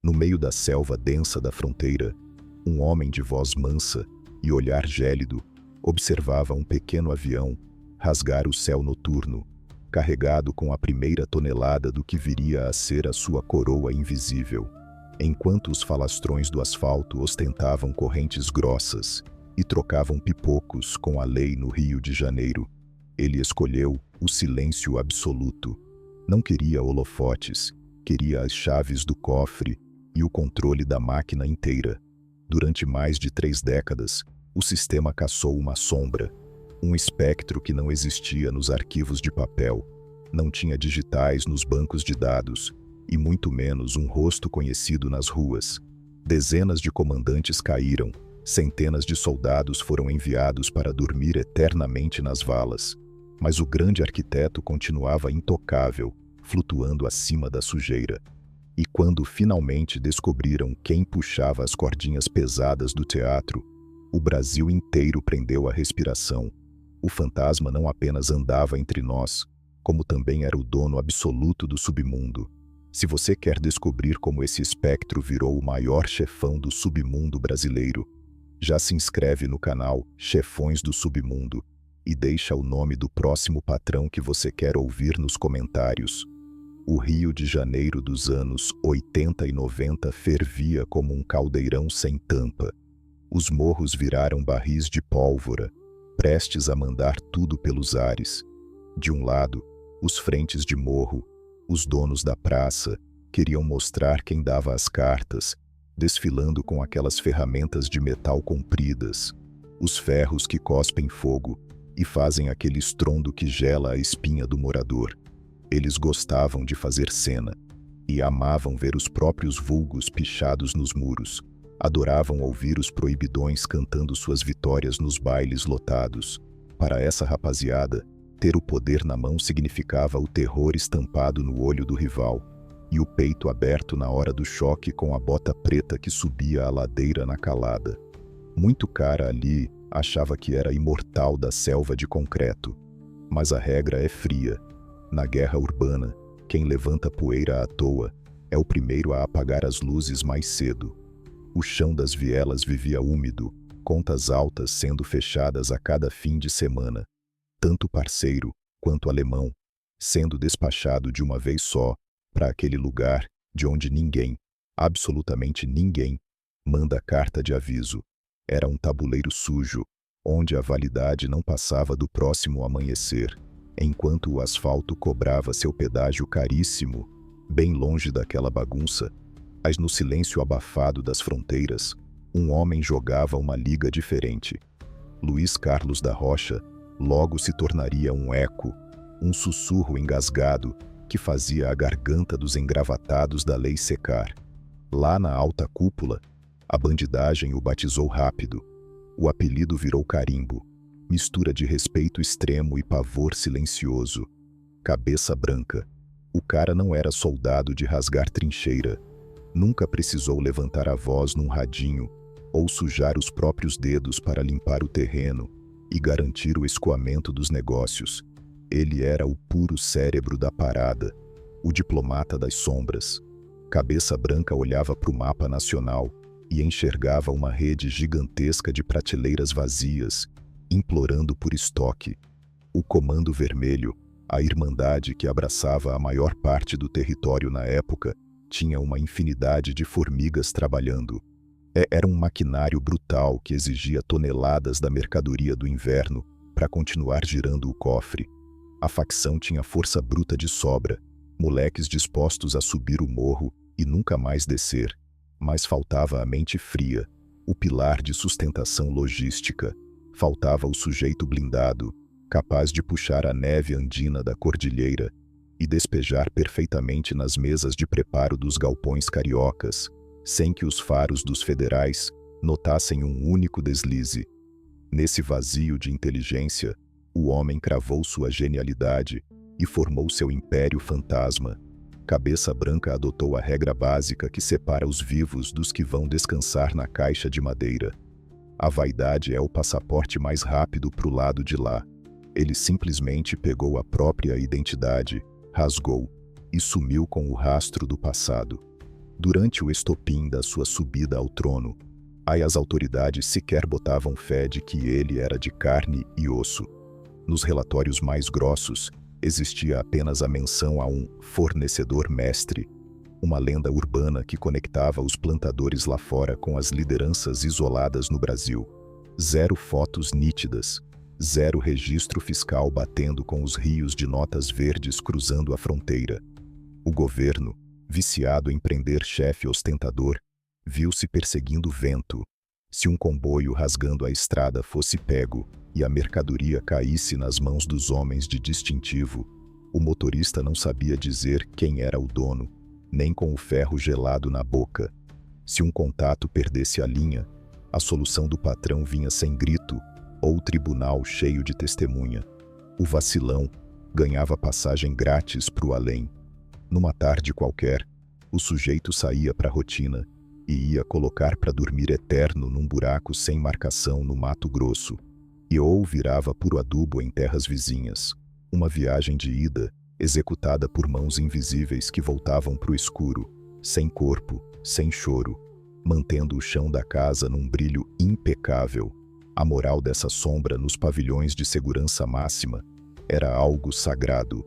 No meio da selva densa da fronteira, um homem de voz mansa e olhar gélido observava um pequeno avião rasgar o céu noturno, carregado com a primeira tonelada do que viria a ser a sua coroa invisível. Enquanto os falastrões do asfalto ostentavam correntes grossas e trocavam pipocos com a lei no Rio de Janeiro, ele escolheu o silêncio absoluto. Não queria holofotes, queria as chaves do cofre e o controle da máquina inteira. Durante mais de 3 décadas, o sistema caçou uma sombra, um espectro que não existia nos arquivos de papel, não tinha digitais nos bancos de dados e muito menos um rosto conhecido nas ruas. Dezenas de comandantes caíram, centenas de soldados foram enviados para dormir eternamente nas valas, mas o grande arquiteto continuava intocável, flutuando acima da sujeira. E quando finalmente descobriram quem puxava as cordinhas pesadas do teatro, o Brasil inteiro prendeu a respiração. O fantasma não apenas andava entre nós, como também era o dono absoluto do submundo. Se você quer descobrir como esse espectro virou o maior chefão do submundo brasileiro, já se inscreve no canal Chefões do Submundo e deixa o nome do próximo patrão que você quer ouvir nos comentários. O Rio de Janeiro dos anos 80 e 90 fervia como um caldeirão sem tampa. Os morros viraram barris de pólvora, prestes a mandar tudo pelos ares. De um lado, os frentes de morro, os donos da praça, queriam mostrar quem dava as cartas, desfilando com aquelas ferramentas de metal compridas, os ferros que cospem fogo e fazem aquele estrondo que gela a espinha do morador. Eles gostavam de fazer cena e amavam ver os próprios vulgos pichados nos muros. Adoravam ouvir os proibidões cantando suas vitórias nos bailes lotados. Para essa rapaziada, ter o poder na mão significava o terror estampado no olho do rival e o peito aberto na hora do choque com a bota preta que subia a ladeira na calada. Muito cara ali achava que era imortal da selva de concreto, mas a regra é fria. Na guerra urbana, quem levanta poeira à toa é o primeiro a apagar as luzes mais cedo. O chão das vielas vivia úmido, contas altas sendo fechadas a cada fim de semana. Tanto parceiro quanto alemão, sendo despachado de uma vez só para aquele lugar de onde ninguém, absolutamente ninguém, manda carta de aviso. Era um tabuleiro sujo, onde a validade não passava do próximo amanhecer, enquanto o asfalto cobrava seu pedágio caríssimo, bem longe daquela bagunça. Mas no silêncio abafado das fronteiras, um homem jogava uma liga diferente. Luiz Carlos da Rocha logo se tornaria um eco, um sussurro engasgado que fazia a garganta dos engravatados da lei secar. Lá na alta cúpula, a bandidagem o batizou rápido. O apelido virou carimbo, mistura de respeito extremo e pavor silencioso. Cabeça branca. O cara não era soldado de rasgar trincheira. Nunca precisou levantar a voz num radinho ou sujar os próprios dedos para limpar o terreno e garantir o escoamento dos negócios. Ele era o puro cérebro da parada, o diplomata das sombras. Cabeça branca olhava para o mapa nacional e enxergava uma rede gigantesca de prateleiras vazias, implorando por estoque. O Comando Vermelho, a irmandade que abraçava a maior parte do território na época, tinha uma infinidade de formigas trabalhando. Era um maquinário brutal que exigia toneladas da mercadoria do inverno para continuar girando o cofre. A facção tinha força bruta de sobra, moleques dispostos a subir o morro e nunca mais descer, mas faltava a mente fria, o pilar de sustentação logística. Faltava o sujeito blindado, capaz de puxar a neve andina da cordilheira e despejar perfeitamente nas mesas de preparo dos galpões cariocas, sem que os faros dos federais notassem um único deslize. Nesse vazio de inteligência, o homem cravou sua genialidade e formou seu império fantasma. Cabeça Branca adotou a regra básica que separa os vivos dos que vão descansar na caixa de madeira. A vaidade é o passaporte mais rápido para o lado de lá. Ele simplesmente pegou a própria identidade, rasgou e sumiu com o rastro do passado. Durante o estopim da sua subida ao trono, as autoridades sequer botavam fé de que ele era de carne e osso. Nos relatórios mais grossos, existia apenas a menção a um fornecedor mestre, uma lenda urbana que conectava os plantadores lá fora com as lideranças isoladas no Brasil. Zero fotos nítidas, zero registro fiscal batendo com os rios de notas verdes cruzando a fronteira. O governo, viciado em prender chefe ostentador, viu-se perseguindo vento. Se um comboio rasgando a estrada fosse pego e a mercadoria caísse nas mãos dos homens de distintivo, o motorista não sabia dizer quem era o dono, nem com o ferro gelado na boca. Se um contato perdesse a linha, a solução do patrão vinha sem grito ou tribunal cheio de testemunha. O vacilão ganhava passagem grátis para o além. Numa tarde qualquer, o sujeito saía para a rotina e ia colocar para dormir eterno num buraco sem marcação no Mato Grosso, e ou virava puro adubo em terras vizinhas. Uma viagem de ida, executada por mãos invisíveis que voltavam para o escuro, sem corpo, sem choro, mantendo o chão da casa num brilho impecável. A moral dessa sombra nos pavilhões de segurança máxima era algo sagrado.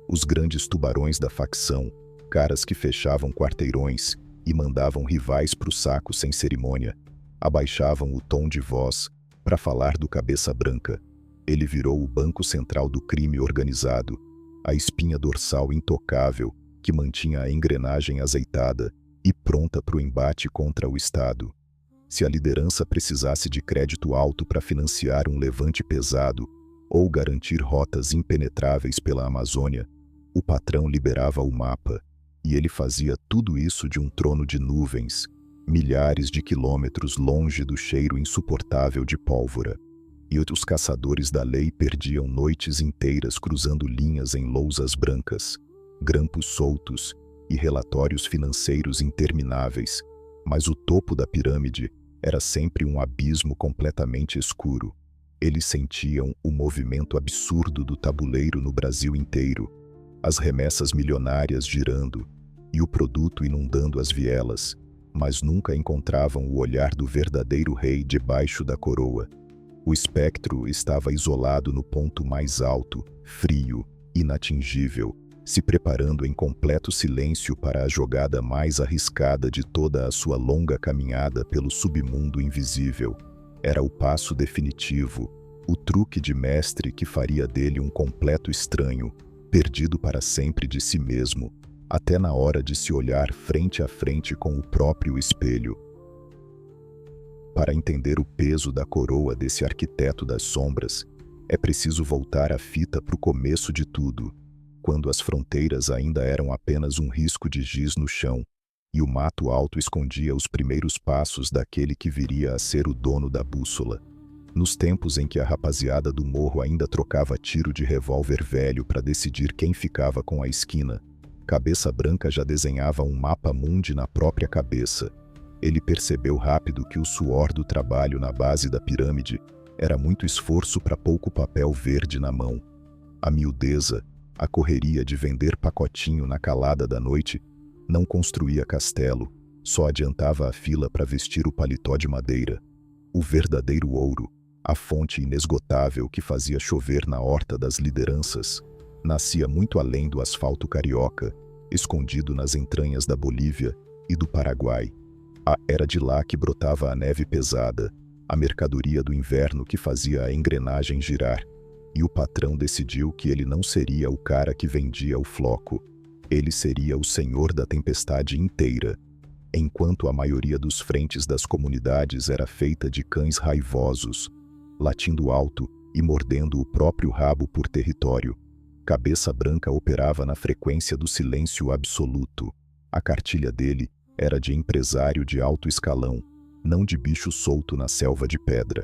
Os grandes tubarões da facção, caras que fechavam quarteirões e mandavam rivais pro saco sem cerimônia, abaixavam o tom de voz para falar do Cabeça Branca. Ele virou o banco central do crime organizado, a espinha dorsal intocável que mantinha a engrenagem azeitada e pronta para o embate contra o Estado. Se a liderança precisasse de crédito alto para financiar um levante pesado ou garantir rotas impenetráveis pela Amazônia, o patrão liberava o mapa, e ele fazia tudo isso de um trono de nuvens, milhares de quilômetros longe do cheiro insuportável de pólvora. E os caçadores da lei perdiam noites inteiras cruzando linhas em lousas brancas, grampos soltos e relatórios financeiros intermináveis, mas o topo da pirâmide era sempre um abismo completamente escuro. Eles sentiam o movimento absurdo do tabuleiro no Brasil inteiro, as remessas milionárias girando e o produto inundando as vielas, mas nunca encontravam o olhar do verdadeiro rei debaixo da coroa. O espectro estava isolado no ponto mais alto, frio, inatingível, se preparando em completo silêncio para a jogada mais arriscada de toda a sua longa caminhada pelo submundo invisível. Era o passo definitivo, o truque de mestre que faria dele um completo estranho, perdido para sempre de si mesmo, até na hora de se olhar frente a frente com o próprio espelho. Para entender o peso da coroa desse arquiteto das sombras, é preciso voltar a fita para o começo de tudo, quando as fronteiras ainda eram apenas um risco de giz no chão, e o mato alto escondia os primeiros passos daquele que viria a ser o dono da bússola. Nos tempos em que a rapaziada do morro ainda trocava tiro de revólver velho para decidir quem ficava com a esquina, Cabeça Branca já desenhava um mapa mundi na própria cabeça. Ele percebeu rápido que o suor do trabalho na base da pirâmide era muito esforço para pouco papel verde na mão. A miudeza, a correria de vender pacotinho na calada da noite, não construía castelo, só adiantava a fila para vestir o paletó de madeira. O verdadeiro ouro, a fonte inesgotável que fazia chover na horta das lideranças, nascia muito além do asfalto carioca, escondido nas entranhas da Bolívia e do Paraguai. Era de lá que brotava a neve pesada, a mercadoria do inverno que fazia a engrenagem girar, e o patrão decidiu que ele não seria o cara que vendia o floco, ele seria o senhor da tempestade inteira. Enquanto a maioria dos frentes das comunidades era feita de cães raivosos, latindo alto e mordendo o próprio rabo por território, Cabeça Branca operava na frequência do silêncio absoluto. A cartilha dele era de empresário de alto escalão, não de bicho solto na selva de pedra.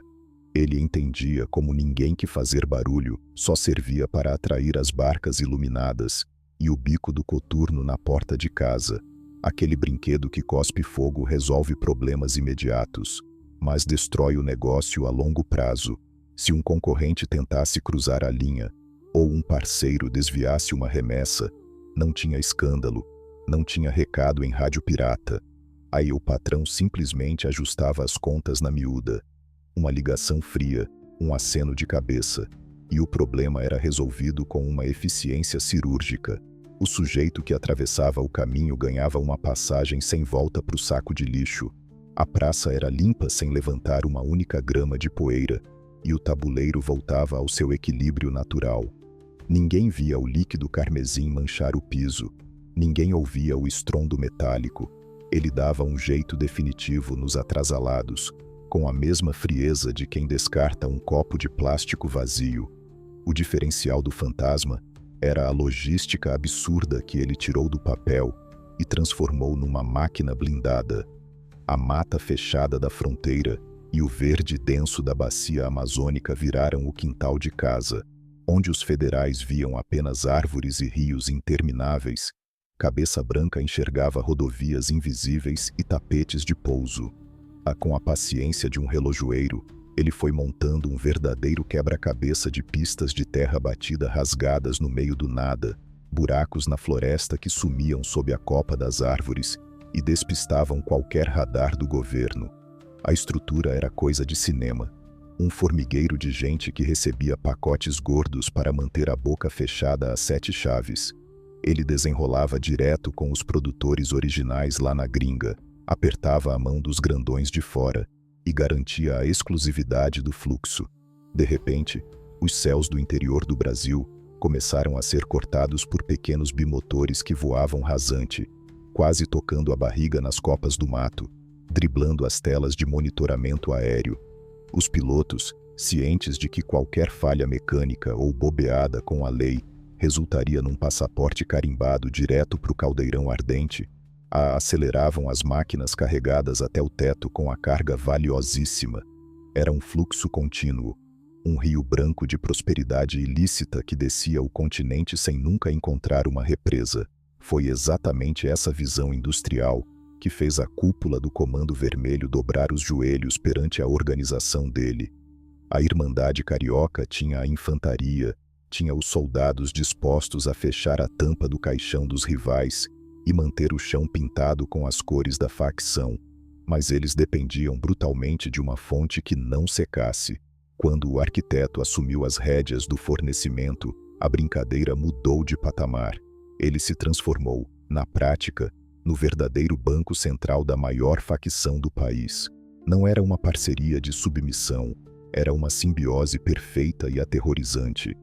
Ele entendia como ninguém que fazer barulho só servia para atrair as barcas iluminadas e o bico do coturno na porta de casa. Aquele brinquedo que cospe fogo resolve problemas imediatos, mas destrói o negócio a longo prazo. Se um concorrente tentasse cruzar a linha, ou um parceiro desviasse uma remessa, não tinha escândalo, Não tinha recado em rádio pirata. Aí o patrão simplesmente ajustava as contas na miúda. Uma ligação fria, um aceno de cabeça. E o problema era resolvido com uma eficiência cirúrgica. O sujeito que atravessava o caminho ganhava uma passagem sem volta para o saco de lixo. A praça era limpa sem levantar uma única grama de poeira, e o tabuleiro voltava ao seu equilíbrio natural. Ninguém via o líquido carmesim manchar o piso. Ninguém ouvia o estrondo metálico. Ele dava um jeito definitivo nos atrasalados, com a mesma frieza de quem descarta um copo de plástico vazio. O diferencial do fantasma era a logística absurda que ele tirou do papel e transformou numa máquina blindada. A mata fechada da fronteira e o verde denso da bacia amazônica viraram o quintal de casa, onde os federais viam apenas árvores e rios intermináveis. Cabeça Branca enxergava rodovias invisíveis e tapetes de pouso. Com a paciência de um relojoeiro, ele foi montando um verdadeiro quebra-cabeça de pistas de terra batida rasgadas no meio do nada, buracos na floresta que sumiam sob a copa das árvores e despistavam qualquer radar do governo. A estrutura era coisa de cinema. Um formigueiro de gente que recebia pacotes gordos para manter a boca fechada a 7 chaves. Ele desenrolava direto com os produtores originais lá na gringa, apertava a mão dos grandões de fora e garantia a exclusividade do fluxo. De repente, os céus do interior do Brasil começaram a ser cortados por pequenos bimotores que voavam rasante, quase tocando a barriga nas copas do mato, driblando as telas de monitoramento aéreo. Os pilotos, cientes de que qualquer falha mecânica ou bobeada com a lei resultaria num passaporte carimbado direto para o caldeirão ardente, aceleravam as máquinas carregadas até o teto com a carga valiosíssima. Era um fluxo contínuo, um rio branco de prosperidade ilícita que descia o continente sem nunca encontrar uma represa. Foi exatamente essa visão industrial que fez a cúpula do Comando Vermelho dobrar os joelhos perante a organização dele. A Irmandade Carioca tinha a infantaria, tinha os soldados dispostos a fechar a tampa do caixão dos rivais e manter o chão pintado com as cores da facção, mas eles dependiam brutalmente de uma fonte que não secasse. Quando o arquiteto assumiu as rédeas do fornecimento, a brincadeira mudou de patamar. Ele se transformou, na prática, no verdadeiro banco central da maior facção do país. Não era uma parceria de submissão, era uma simbiose perfeita e aterrorizante.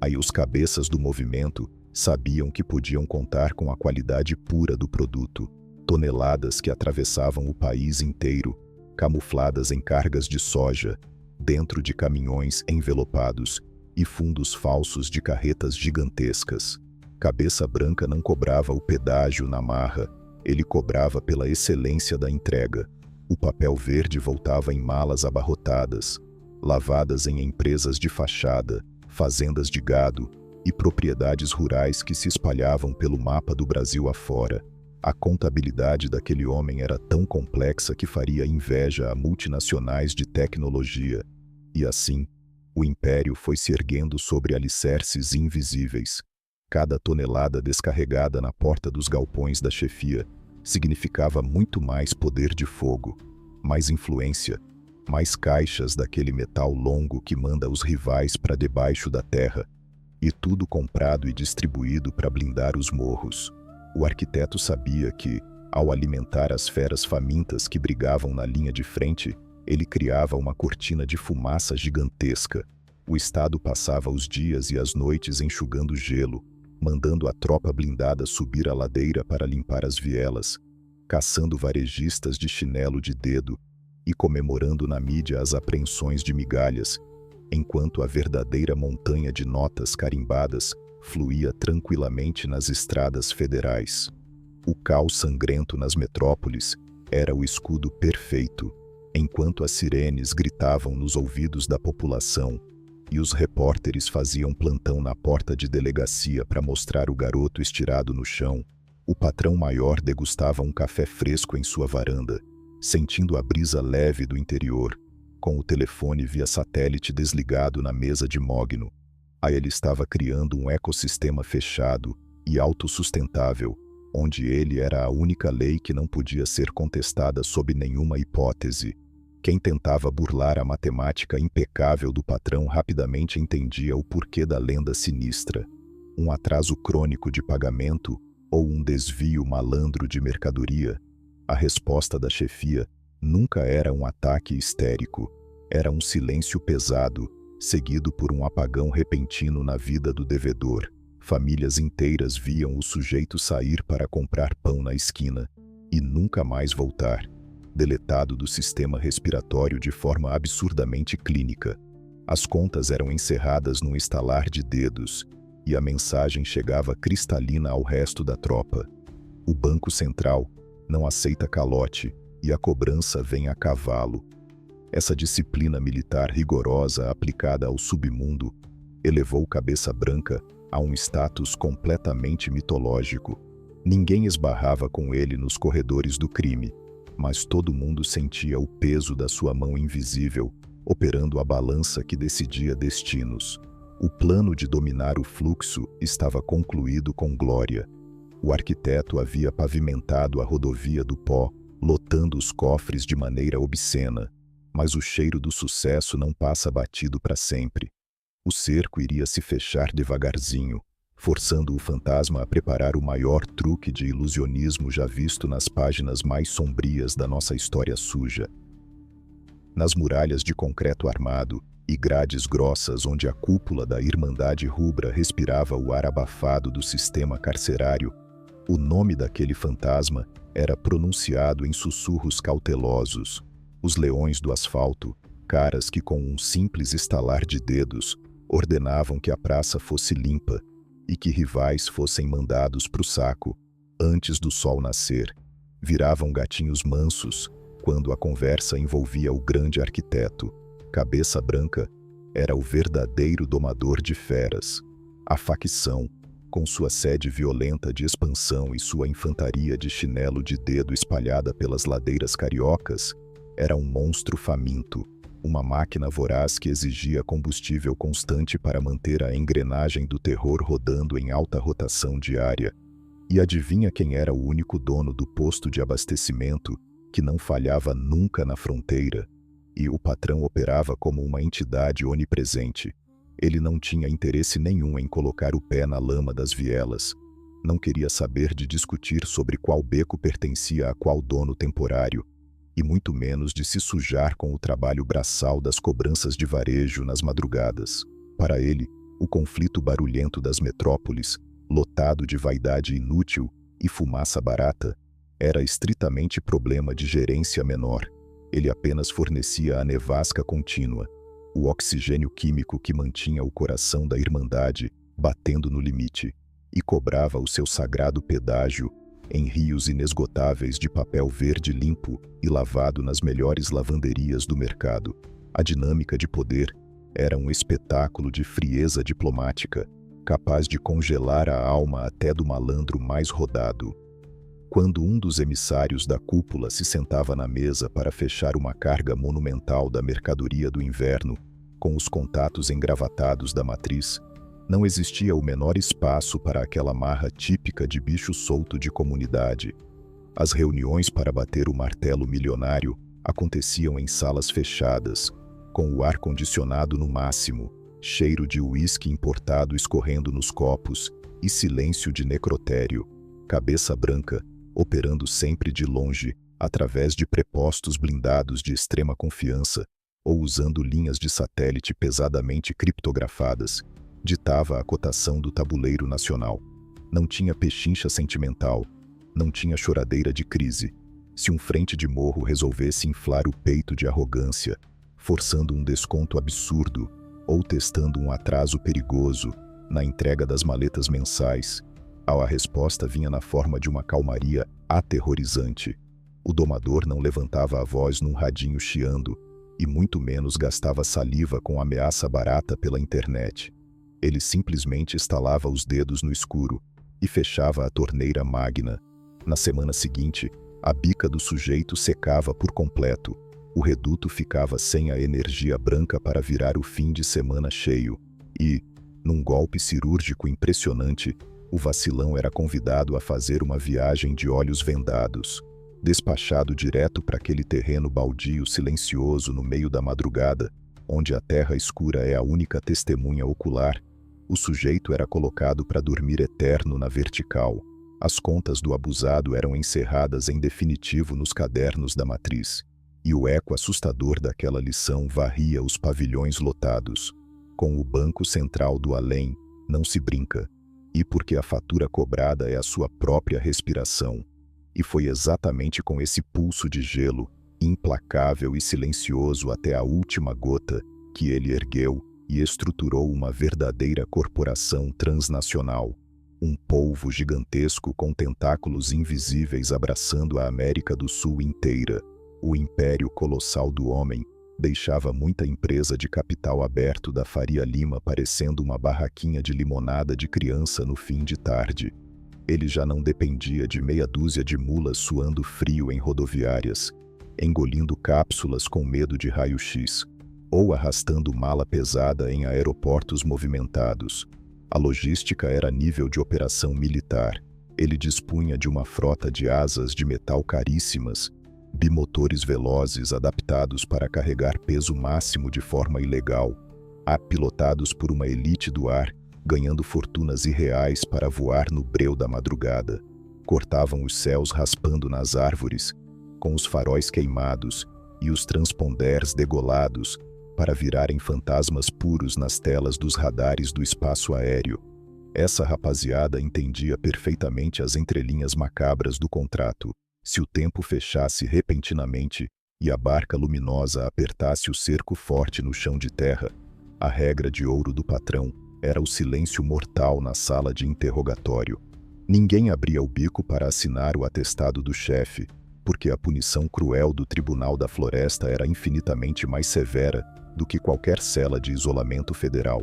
Aí os cabeças do movimento sabiam que podiam contar com a qualidade pura do produto, toneladas que atravessavam o país inteiro, camufladas em cargas de soja, dentro de caminhões envelopados e fundos falsos de carretas gigantescas. Cabeça Branca não cobrava o pedágio na marra, ele cobrava pela excelência da entrega. O papel verde voltava em malas abarrotadas, lavadas em empresas de fachada, fazendas de gado e propriedades rurais que se espalhavam pelo mapa do Brasil afora. A contabilidade daquele homem era tão complexa que faria inveja a multinacionais de tecnologia. E assim, o império foi se erguendo sobre alicerces invisíveis. Cada tonelada descarregada na porta dos galpões da chefia significava muito mais poder de fogo, mais influência, mais caixas daquele metal longo que manda os rivais para debaixo da terra, e tudo comprado e distribuído para blindar os morros. O arquiteto sabia que, ao alimentar as feras famintas que brigavam na linha de frente, ele criava uma cortina de fumaça gigantesca. O Estado passava os dias e as noites enxugando gelo, mandando a tropa blindada subir a ladeira para limpar as vielas, caçando varejistas de chinelo de dedo e comemorando na mídia as apreensões de migalhas, enquanto a verdadeira montanha de notas carimbadas fluía tranquilamente nas estradas federais. O caos sangrento nas metrópoles era o escudo perfeito, enquanto as sirenes gritavam nos ouvidos da população e os repórteres faziam plantão na porta de delegacia para mostrar o garoto estirado no chão. O patrão maior degustava um café fresco em sua varanda, sentindo a brisa leve do interior, com o telefone via satélite desligado na mesa de mogno. Aí ele estava criando um ecossistema fechado e autossustentável, onde ele era a única lei que não podia ser contestada sob nenhuma hipótese. Quem tentava burlar a matemática impecável do patrão rapidamente entendia o porquê da lenda sinistra. Um atraso crônico de pagamento ou um desvio malandro de mercadoria. A resposta da chefia nunca era um ataque histérico, era um silêncio pesado, seguido por um apagão repentino na vida do devedor. Famílias inteiras viam o sujeito sair para comprar pão na esquina e nunca mais voltar, deletado do sistema respiratório de forma absurdamente clínica. As contas eram encerradas num estalar de dedos e a mensagem chegava cristalina ao resto da tropa. O Banco Central não aceita calote e a cobrança vem a cavalo. Essa disciplina militar rigorosa aplicada ao submundo elevou Cabeça Branca a um status completamente mitológico. Ninguém esbarrava com ele nos corredores do crime, mas todo mundo sentia o peso da sua mão invisível, operando a balança que decidia destinos. O plano de dominar o fluxo estava concluído com glória. O arquiteto havia pavimentado a rodovia do pó, lotando os cofres de maneira obscena, mas o cheiro do sucesso não passa batido para sempre. O cerco iria se fechar devagarzinho, forçando o fantasma a preparar o maior truque de ilusionismo já visto nas páginas mais sombrias da nossa história suja. Nas muralhas de concreto armado e grades grossas onde a cúpula da Irmandade Rubra respirava o ar abafado do sistema carcerário, o nome daquele fantasma era pronunciado em sussurros cautelosos. Os leões do asfalto, caras que com um simples estalar de dedos ordenavam que a praça fosse limpa e que rivais fossem mandados para o saco antes do sol nascer, viravam gatinhos mansos quando a conversa envolvia o grande arquiteto. Cabeça Branca era o verdadeiro domador de feras. A facção, com sua sede violenta de expansão e sua infantaria de chinelo de dedo espalhada pelas ladeiras cariocas, era um monstro faminto, uma máquina voraz que exigia combustível constante para manter a engrenagem do terror rodando em alta rotação diária. E adivinha quem era o único dono do posto de abastecimento que não falhava nunca na fronteira? E o patrão operava como uma entidade onipresente. Ele não tinha interesse nenhum em colocar o pé na lama das vielas. Não queria saber de discutir sobre qual beco pertencia a qual dono temporário, e muito menos de se sujar com o trabalho braçal das cobranças de varejo nas madrugadas. Para ele, o conflito barulhento das metrópoles, lotado de vaidade inútil e fumaça barata, era estritamente problema de gerência menor. Ele apenas fornecia a nevasca contínua, o oxigênio químico que mantinha o coração da Irmandade batendo no limite, e cobrava o seu sagrado pedágio em rios inesgotáveis de papel verde limpo e lavado nas melhores lavanderias do mercado. A dinâmica de poder era um espetáculo de frieza diplomática, capaz de congelar a alma até do malandro mais rodado. Quando um dos emissários da cúpula se sentava na mesa para fechar uma carga monumental da mercadoria do inverno, com os contatos engravatados da matriz, não existia o menor espaço para aquela marra típica de bicho solto de comunidade. As reuniões para bater o martelo milionário aconteciam em salas fechadas, com o ar-condicionado no máximo, cheiro de uísque importado escorrendo nos copos e silêncio de necrotério. Cabeça Branca, operando sempre de longe, através de prepostos blindados de extrema confiança, ou usando linhas de satélite pesadamente criptografadas, ditava a cotação do tabuleiro nacional. Não tinha pechincha sentimental, não tinha choradeira de crise. Se um frente de morro resolvesse inflar o peito de arrogância, forçando um desconto absurdo, ou testando um atraso perigoso na entrega das maletas mensais, a resposta vinha na forma de uma calmaria aterrorizante. O domador não levantava a voz num radinho chiando, e muito menos gastava saliva com ameaça barata pela internet. Ele simplesmente estalava os dedos no escuro e fechava a torneira magna. Na semana seguinte, a bica do sujeito secava por completo. O reduto ficava sem a energia branca para virar o fim de semana cheio. E, num golpe cirúrgico impressionante, O vacilão era convidado a fazer uma viagem de olhos vendados, despachado direto para aquele terreno baldio silencioso no meio da madrugada, onde a terra escura é a única testemunha ocular. O sujeito era colocado para dormir eterno na vertical. As contas do abusado eram encerradas em definitivo nos cadernos da matriz, e o eco assustador daquela lição varria os pavilhões lotados. Com o Banco Central do Além, não se brinca, e porque a fatura cobrada é a sua própria respiração. E foi exatamente com esse pulso de gelo, implacável e silencioso até a última gota, que ele ergueu e estruturou uma verdadeira corporação transnacional. Um polvo gigantesco com tentáculos invisíveis abraçando a América do Sul inteira. O império colossal do homem deixava muita empresa de capital aberto da Faria Lima parecendo uma barraquinha de limonada de criança no fim de tarde. Ele já não dependia de meia dúzia de mulas suando frio em rodoviárias, engolindo cápsulas com medo de raio-x, ou arrastando mala pesada em aeroportos movimentados. A logística era nível de operação militar. Ele dispunha de uma frota de asas de metal caríssimas, bimotores velozes adaptados para carregar peso máximo de forma ilegal, pilotados por uma elite do ar, ganhando fortunas irreais para voar no breu da madrugada. Cortavam os céus raspando nas árvores, com os faróis queimados e os transponders degolados para virarem fantasmas puros nas telas dos radares do espaço aéreo. Essa rapaziada entendia perfeitamente as entrelinhas macabras do contrato. Se o tempo fechasse repentinamente e a barca luminosa apertasse o cerco forte no chão de terra, a regra de ouro do patrão era o silêncio mortal na sala de interrogatório. Ninguém abria o bico para assinar o atestado do chefe, porque a punição cruel do Tribunal da Floresta era infinitamente mais severa do que qualquer cela de isolamento federal.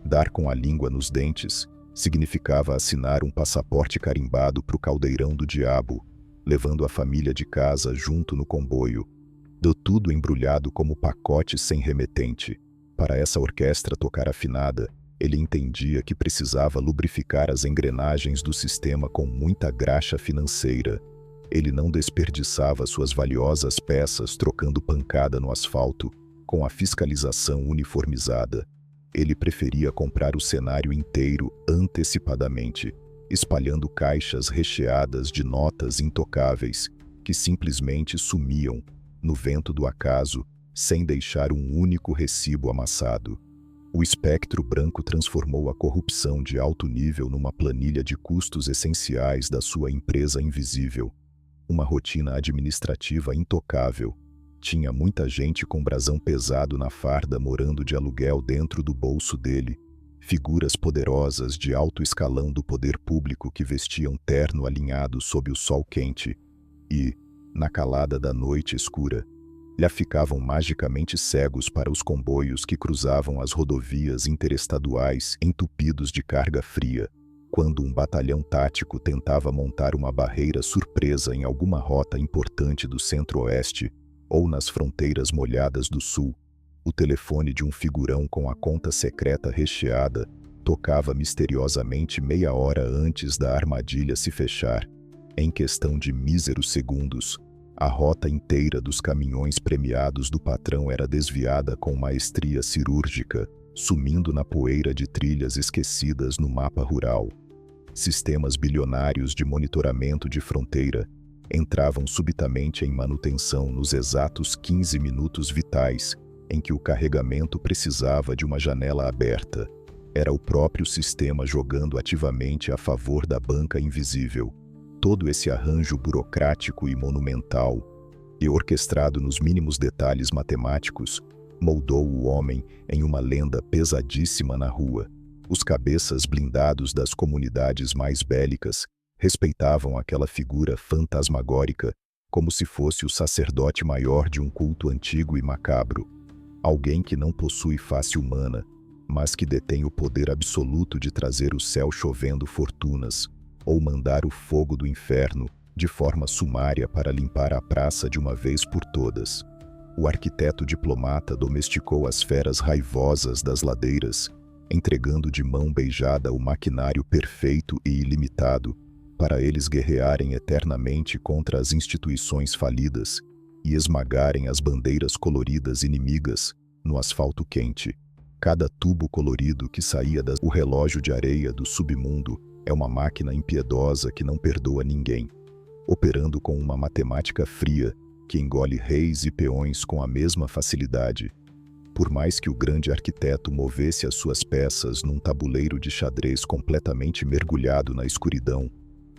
Dar com a língua nos dentes significava assinar um passaporte carimbado para o caldeirão do diabo, levando a família de casa junto no comboio. Deu tudo embrulhado como pacote sem remetente. Para essa orquestra tocar afinada, ele entendia que precisava lubrificar as engrenagens do sistema com muita graxa financeira. Ele não desperdiçava suas valiosas peças trocando pancada no asfalto, com a fiscalização uniformizada. Ele preferia comprar o cenário inteiro antecipadamente, espalhando caixas recheadas de notas intocáveis que simplesmente sumiam no vento do acaso, sem deixar um único recibo amassado. O espectro branco transformou a corrupção de alto nível numa planilha de custos essenciais da sua empresa invisível. Uma rotina administrativa intocável. Tinha muita gente com brasão pesado na farda morando de aluguel dentro do bolso dele. Figuras poderosas de alto escalão do poder público que vestiam terno alinhado sob o sol quente e, na calada da noite escura, lhe ficavam magicamente cegos para os comboios que cruzavam as rodovias interestaduais entupidos de carga fria, quando um batalhão tático tentava montar uma barreira surpresa em alguma rota importante do centro-oeste ou nas fronteiras molhadas do sul. O telefone de um figurão com a conta secreta recheada tocava misteriosamente meia hora antes da armadilha se fechar. Em questão de míseros segundos, a rota inteira dos caminhões premiados do patrão era desviada com maestria cirúrgica, sumindo na poeira de trilhas esquecidas no mapa rural. Sistemas bilionários de monitoramento de fronteira entravam subitamente em manutenção nos exatos 15 minutos vitais em que o carregamento precisava de uma janela aberta. Era o próprio sistema jogando ativamente a favor da banca invisível. Todo esse arranjo burocrático e monumental, e orquestrado nos mínimos detalhes matemáticos, moldou o homem em uma lenda pesadíssima na rua. Os cabeças blindados das comunidades mais bélicas respeitavam aquela figura fantasmagórica como se fosse o sacerdote maior de um culto antigo e macabro. Alguém que não possui face humana, mas que detém o poder absoluto de trazer o céu chovendo fortunas, ou mandar o fogo do inferno de forma sumária para limpar a praça de uma vez por todas. O arquiteto diplomata domesticou as feras raivosas das ladeiras entregando de mão beijada o maquinário perfeito e ilimitado para eles guerrearem eternamente contra as instituições falidas e esmagarem as bandeiras coloridas inimigas no asfalto quente. Cada tubo colorido que saía o relógio de areia do submundo é uma máquina impiedosa que não perdoa ninguém, operando com uma matemática fria que engole reis e peões com a mesma facilidade. Por mais que o grande arquiteto movesse as suas peças num tabuleiro de xadrez completamente mergulhado na escuridão,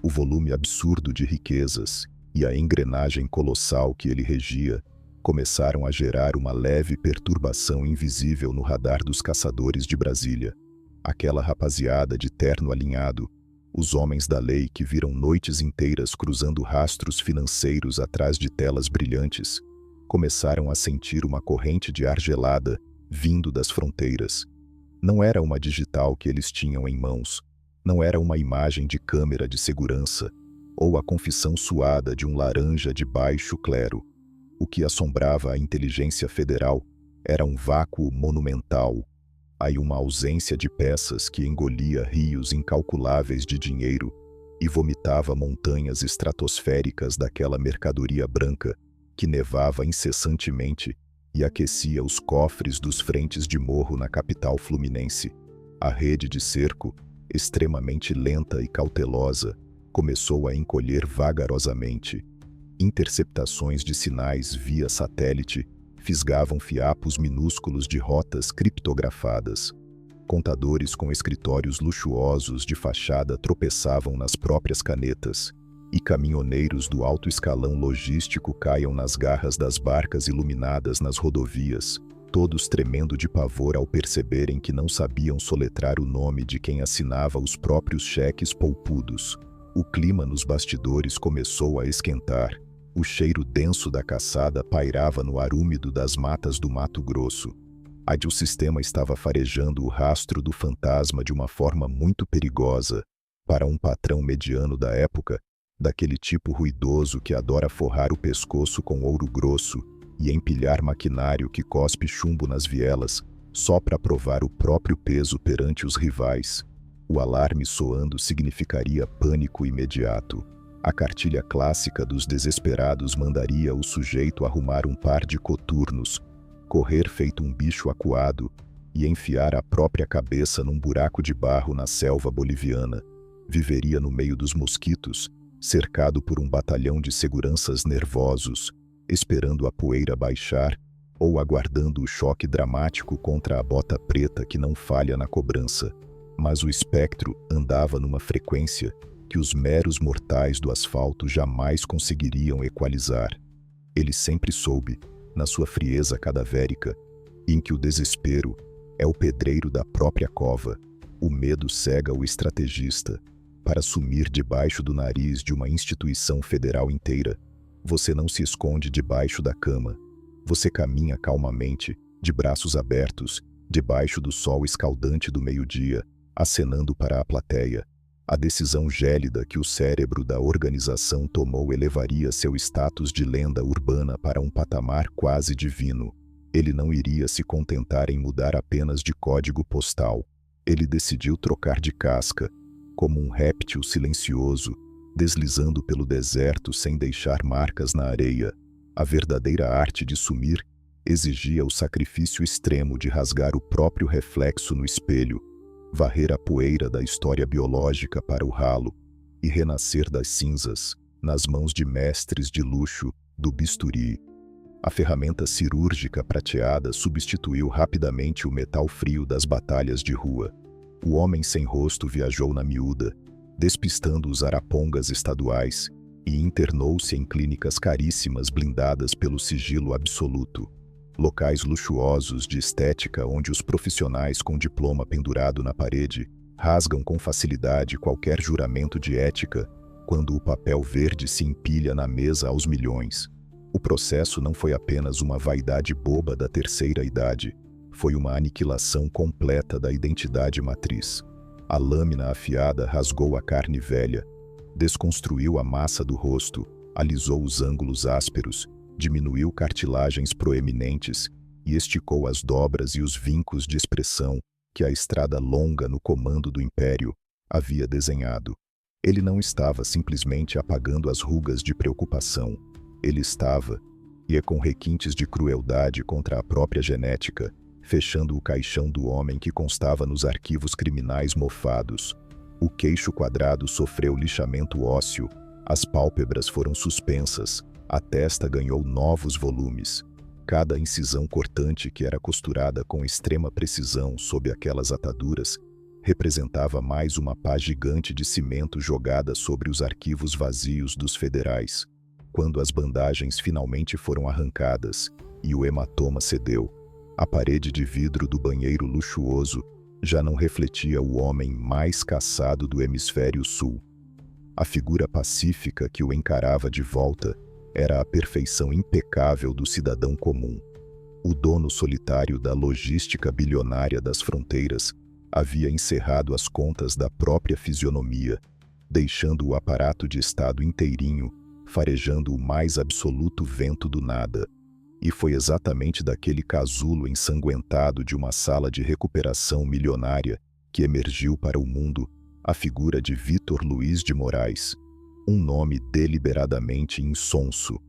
o volume absurdo de riquezas e a engrenagem colossal que ele regia começaram a gerar uma leve perturbação invisível no radar dos caçadores de Brasília. Aquela rapaziada de terno alinhado, os homens da lei que viram noites inteiras cruzando rastros financeiros atrás de telas brilhantes, começaram a sentir uma corrente de ar gelada vindo das fronteiras. Não era uma digital que eles tinham em mãos, não era uma imagem de câmera de segurança ou a confissão suada de um laranja de baixo clero. O que assombrava a inteligência federal era um vácuo monumental, aí uma ausência de peças que engolia rios incalculáveis de dinheiro e vomitava montanhas estratosféricas daquela mercadoria branca que nevava incessantemente e aquecia os cofres dos frentes de morro na capital fluminense. A rede de cerco, extremamente lenta e cautelosa, começou a encolher vagarosamente. Interceptações de sinais via satélite fisgavam fiapos minúsculos de rotas criptografadas. Contadores com escritórios luxuosos de fachada tropeçavam nas próprias canetas, e caminhoneiros do alto escalão logístico caíam nas garras das barcas iluminadas nas rodovias, todos tremendo de pavor ao perceberem que não sabiam soletrar o nome de quem assinava os próprios cheques polpudos. O clima nos bastidores começou a esquentar. O cheiro denso da caçada pairava no ar úmido das matas do Mato Grosso. O sistema estava farejando o rastro do fantasma de uma forma muito perigosa para um patrão mediano da época, daquele tipo ruidoso que adora forrar o pescoço com ouro grosso e empilhar maquinário que cospe chumbo nas vielas só para provar o próprio peso perante os rivais. O alarme soando significaria pânico imediato. A cartilha clássica dos desesperados mandaria o sujeito arrumar um par de coturnos, correr feito um bicho acuado e enfiar a própria cabeça num buraco de barro na selva boliviana. Viveria no meio dos mosquitos, cercado por um batalhão de seguranças nervosos, esperando a poeira baixar ou aguardando o choque dramático contra a bota preta que não falha na cobrança. Mas o espectro andava numa frequência que os meros mortais do asfalto jamais conseguiriam equalizar. Ele sempre soube, na sua frieza cadavérica, em que o desespero é o pedreiro da própria cova, o medo cega o estrategista. Para sumir debaixo do nariz de uma instituição federal inteira, você não se esconde debaixo da cama. Você caminha calmamente, de braços abertos, debaixo do sol escaldante do meio-dia, acenando para a plateia. A decisão gélida que o cérebro da organização tomou elevaria seu status de lenda urbana para um patamar quase divino. Ele não iria se contentar em mudar apenas de código postal. Ele decidiu trocar de casca, como um réptil silencioso, deslizando pelo deserto sem deixar marcas na areia. A verdadeira arte de sumir exigia o sacrifício extremo de rasgar o próprio reflexo no espelho, varrer a poeira da história biológica para o ralo e renascer das cinzas, nas mãos de mestres de luxo do bisturi. A ferramenta cirúrgica prateada substituiu rapidamente o metal frio das batalhas de rua. O homem sem rosto viajou na miúda, despistando os arapongas estaduais, e internou-se em clínicas caríssimas blindadas pelo sigilo absoluto. Locais luxuosos de estética onde os profissionais com diploma pendurado na parede rasgam com facilidade qualquer juramento de ética quando o papel verde se empilha na mesa aos milhões. O processo não foi apenas uma vaidade boba da terceira idade, foi uma aniquilação completa da identidade matriz. A lâmina afiada rasgou a carne velha, desconstruiu a massa do rosto, alisou os ângulos ásperos, diminuiu cartilagens proeminentes e esticou as dobras e os vincos de expressão que a estrada longa no comando do Império havia desenhado. Ele não estava simplesmente apagando as rugas de preocupação. Ele estava, e é com requintes de crueldade contra a própria genética, fechando o caixão do homem que constava nos arquivos criminais mofados. O queixo quadrado sofreu lixamento ósseo, as pálpebras foram suspensas, a testa ganhou novos volumes. Cada incisão cortante que era costurada com extrema precisão sob aquelas ataduras representava mais uma pá gigante de cimento jogada sobre os arquivos vazios dos federais. Quando as bandagens finalmente foram arrancadas e o hematoma cedeu, a parede de vidro do banheiro luxuoso já não refletia o homem mais caçado do hemisfério sul. A figura pacífica que o encarava de volta era a perfeição impecável do cidadão comum. O dono solitário da logística bilionária das fronteiras havia encerrado as contas da própria fisionomia, deixando o aparato de Estado inteirinho farejando o mais absoluto vento do nada. E foi exatamente daquele casulo ensanguentado de uma sala de recuperação milionária que emergiu para o mundo a figura de Vítor Luiz de Moraes, um nome deliberadamente insonso,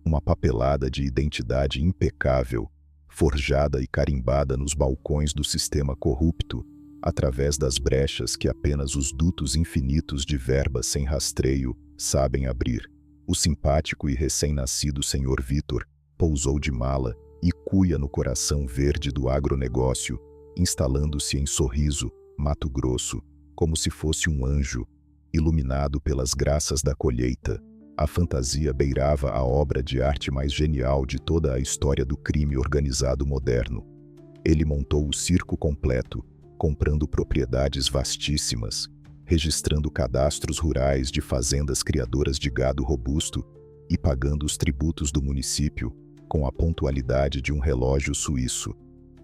uma papelada de identidade impecável, forjada e carimbada nos balcões do sistema corrupto, através das brechas que apenas os dutos infinitos de verba sem rastreio sabem abrir. O simpático e recém-nascido Sr. Vítor pousou de mala e cuia no coração verde do agronegócio, instalando-se em Sorriso, Mato Grosso, como se fosse um anjo, iluminado pelas graças da colheita. A fantasia beirava a obra de arte mais genial de toda a história do crime organizado moderno. Ele montou o circo completo, comprando propriedades vastíssimas, registrando cadastros rurais de fazendas criadoras de gado robusto e pagando os tributos do município com a pontualidade de um relógio suíço.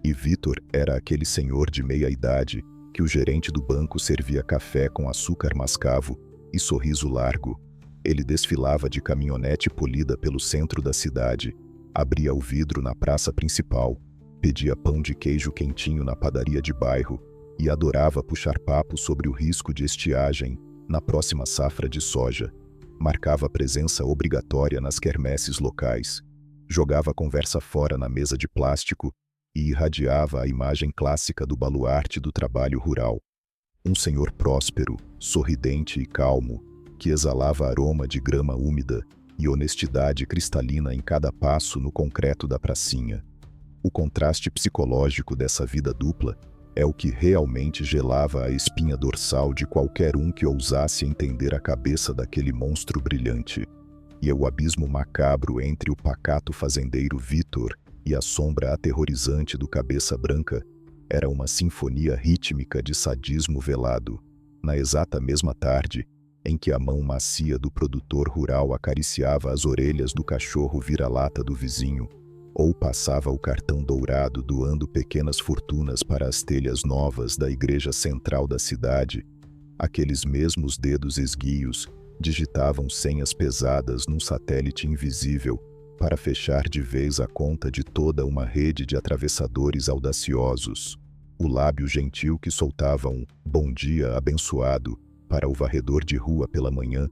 E Vítor era aquele senhor de meia-idade que o gerente do banco servia café com açúcar mascavo e sorriso largo. Ele desfilava de caminhonete polida pelo centro da cidade, abria o vidro na praça principal, pedia pão de queijo quentinho na padaria de bairro e adorava puxar papo sobre o risco de estiagem na próxima safra de soja. Marcava presença obrigatória nas quermesses locais, jogava a conversa fora na mesa de plástico e irradiava a imagem clássica do baluarte do trabalho rural. Um senhor próspero, sorridente e calmo, que exalava aroma de grama úmida e honestidade cristalina em cada passo no concreto da pracinha. O contraste psicológico dessa vida dupla é o que realmente gelava a espinha dorsal de qualquer um que ousasse entender a cabeça daquele monstro brilhante. E é o abismo macabro entre o pacato fazendeiro Vítor e a sombra aterrorizante do cabeça branca era uma sinfonia rítmica de sadismo velado. Na exata mesma tarde em que a mão macia do produtor rural acariciava as orelhas do cachorro vira-lata do vizinho, ou passava o cartão dourado doando pequenas fortunas para as telhas novas da igreja central da cidade, aqueles mesmos dedos esguios digitavam senhas pesadas num satélite invisível para fechar de vez a conta de toda uma rede de atravessadores audaciosos. O lábio gentil que soltava um "bom dia abençoado" para o varredor de rua pela manhã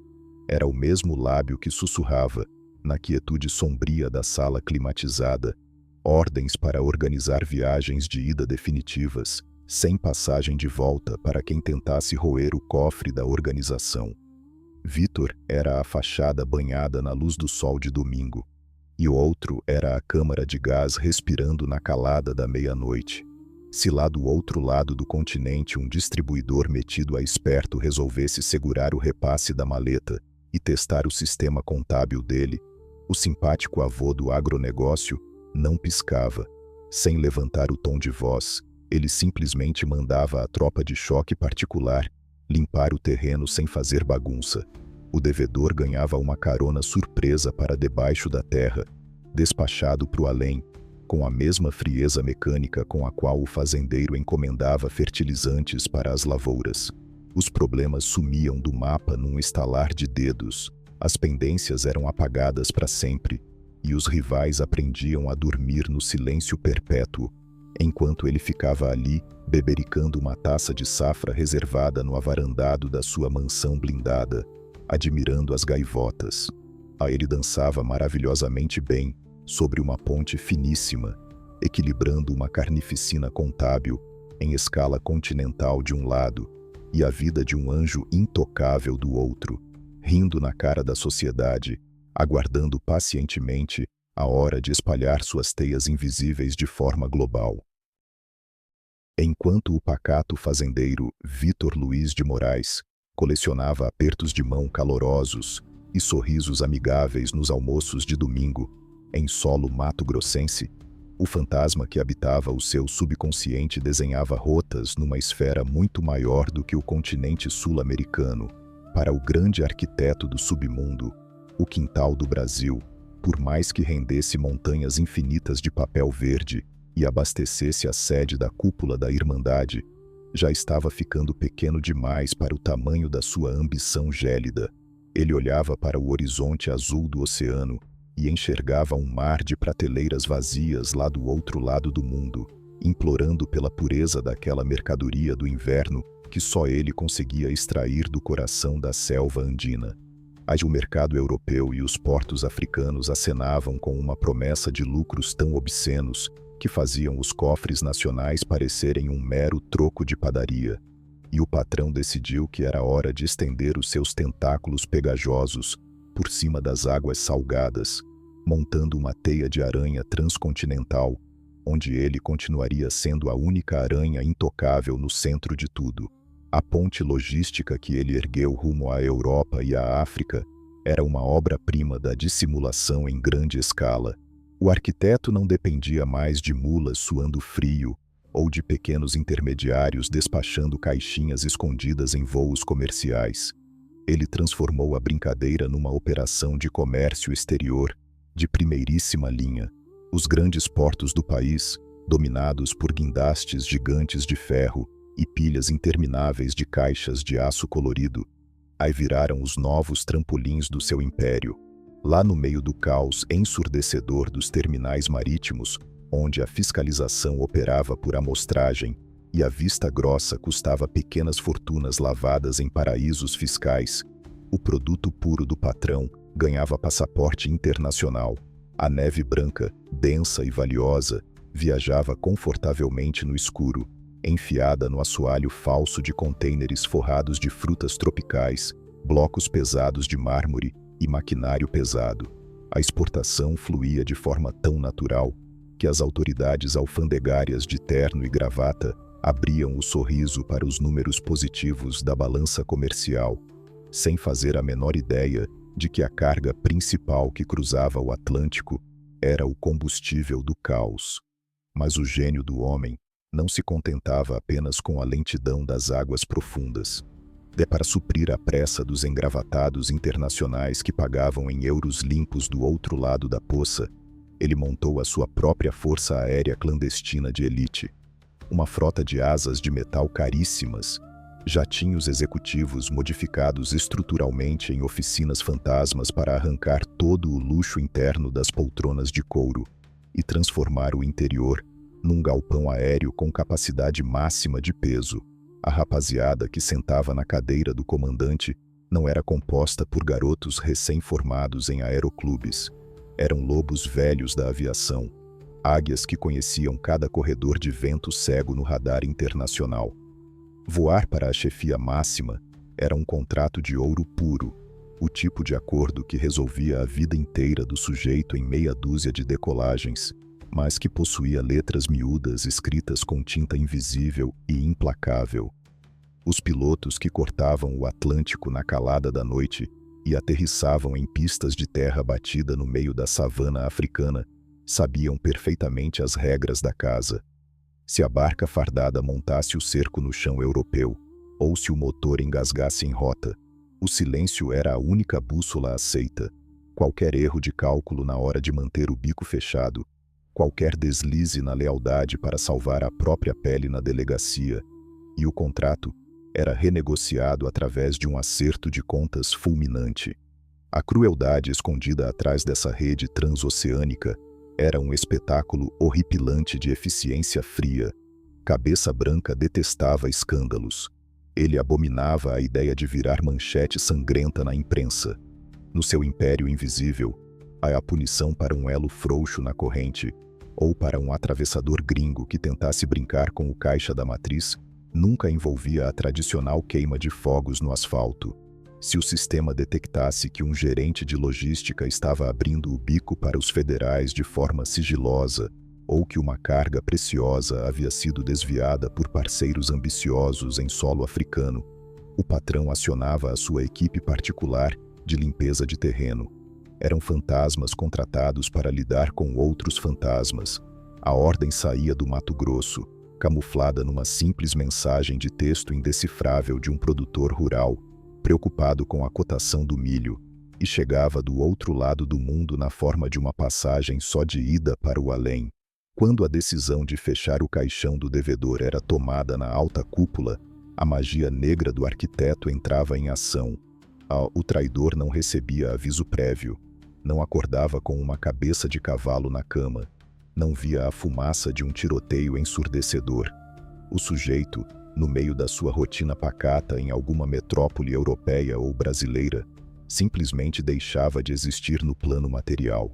era o mesmo lábio que sussurrava, na quietude sombria da sala climatizada, ordens para organizar viagens de ida definitivas, sem passagem de volta para quem tentasse roer o cofre da organização. Vítor era a fachada banhada na luz do sol de domingo, e o outro era a câmara de gás respirando na calada da meia-noite. Se lá do outro lado do continente um distribuidor metido a esperto resolvesse segurar o repasse da maleta e testar o sistema contábil dele, o simpático avô do agronegócio não piscava. Sem levantar o tom de voz, ele simplesmente mandava a tropa de choque particular limpar o terreno sem fazer bagunça. O devedor ganhava uma carona surpresa para debaixo da terra, despachado para o além, com a mesma frieza mecânica com a qual o fazendeiro encomendava fertilizantes para as lavouras. Os problemas sumiam do mapa num estalar de dedos, as pendências eram apagadas para sempre, e os rivais aprendiam a dormir no silêncio perpétuo. enquanto ele ficava ali, bebericando uma taça de safra reservada no avarandado da sua mansão blindada, admirando as gaivotas. Ele dançava maravilhosamente bem, sobre uma ponte finíssima, equilibrando uma carnificina contábil em escala continental de um lado e a vida de um anjo intocável do outro, rindo na cara da sociedade, aguardando pacientemente a hora de espalhar suas teias invisíveis de forma global. Enquanto o pacato fazendeiro Vitor Luiz de Moraes colecionava apertos de mão calorosos e sorrisos amigáveis nos almoços de domingo, em solo mato-grossense, o fantasma que habitava o seu subconsciente desenhava rotas numa esfera muito maior do que o continente sul-americano. Para o grande arquiteto do submundo, o quintal do Brasil, por mais que rendesse montanhas infinitas de papel verde e abastecesse a sede da cúpula da Irmandade, já estava ficando pequeno demais para o tamanho da sua ambição gélida. Ele olhava para o horizonte azul do oceano e enxergava um mar de prateleiras vazias lá do outro lado do mundo, implorando pela pureza daquela mercadoria do inverno que só ele conseguia extrair do coração da selva andina. O mercado europeu e os portos africanos acenavam com uma promessa de lucros tão obscenos que faziam os cofres nacionais parecerem um mero troco de padaria. E o patrão decidiu que era hora de estender os seus tentáculos pegajosos por cima das águas salgadas, montando uma teia de aranha transcontinental, onde ele continuaria sendo a única aranha intocável no centro de tudo. A ponte logística que ele ergueu rumo à Europa e à África era uma obra-prima da dissimulação em grande escala. O arquiteto não dependia mais de mulas suando frio ou de pequenos intermediários despachando caixinhas escondidas em voos comerciais. Ele transformou a brincadeira numa operação de comércio exterior de primeiríssima linha. Os grandes portos do país, dominados por guindastes gigantes de ferro e pilhas intermináveis de caixas de aço colorido, aí viraram os novos trampolins do seu império. Lá no meio do caos ensurdecedor dos terminais marítimos, onde a fiscalização operava por amostragem e a vista grossa custava pequenas fortunas lavadas em paraísos fiscais, o produto puro do patrão ganhava passaporte internacional. A neve branca, densa e valiosa, viajava confortavelmente no escuro, enfiada no assoalho falso de contêineres forrados de frutas tropicais, blocos pesados de mármore e maquinário pesado. A exportação fluía de forma tão natural que as autoridades alfandegárias de terno e gravata abriam o sorriso para os números positivos da balança comercial, sem fazer a menor ideia de que a carga principal que cruzava o Atlântico era o combustível do caos. Mas o gênio do homem não se contentava apenas com a lentidão das águas profundas. Para suprir a pressa dos engravatados internacionais que pagavam em euros limpos do outro lado da poça, ele montou a sua própria força aérea clandestina de elite. Uma frota de asas de metal caríssimas, jatinhos executivos modificados estruturalmente em oficinas fantasmas para arrancar todo o luxo interno das poltronas de couro e transformar o interior num galpão aéreo com capacidade máxima de peso. A rapaziada que sentava na cadeira do comandante não era composta por garotos recém-formados em aeroclubes. Eram lobos velhos da aviação, águias que conheciam cada corredor de vento cego no radar internacional. Voar para a chefia máxima era um contrato de ouro puro, o tipo de acordo que resolvia a vida inteira do sujeito em meia dúzia de decolagens, mas que possuía letras miúdas escritas com tinta invisível e implacável. Os pilotos que cortavam o Atlântico na calada da noite e aterrissavam em pistas de terra batida no meio da savana africana sabiam perfeitamente as regras da casa. Se a barca fardada montasse o cerco no chão europeu, ou se o motor engasgasse em rota, o silêncio era a única bússola aceita. Qualquer erro de cálculo na hora de manter o bico fechado, qualquer deslize na lealdade para salvar a própria pele na delegacia, e o contrato era renegociado através de um acerto de contas fulminante. A crueldade escondida atrás dessa rede transoceânica Era um espetáculo horripilante de eficiência fria. Cabeça Branca detestava escândalos. Ele abominava a ideia de virar manchete sangrenta na imprensa. No seu império invisível, a punição para um elo frouxo na corrente ou para um atravessador gringo que tentasse brincar com o caixa da matriz nunca envolvia a tradicional queima de fogos no asfalto. Se o sistema detectasse que um gerente de logística estava abrindo o bico para os federais de forma sigilosa ou que uma carga preciosa havia sido desviada por parceiros ambiciosos em solo africano, o patrão acionava a sua equipe particular de limpeza de terreno. Eram fantasmas contratados para lidar com outros fantasmas. A ordem saía do Mato Grosso, camuflada numa simples mensagem de texto indecifrável de um produtor rural, preocupado com a cotação do milho, e chegava do outro lado do mundo na forma de uma passagem só de ida para o além. Quando a decisão de fechar o caixão do devedor era tomada na alta cúpula, a magia negra do arquiteto entrava em ação. O traidor não recebia aviso prévio, não acordava com uma cabeça de cavalo na cama, não via a fumaça de um tiroteio ensurdecedor. O sujeito, no meio da sua rotina pacata em alguma metrópole europeia ou brasileira, simplesmente deixava de existir no plano material.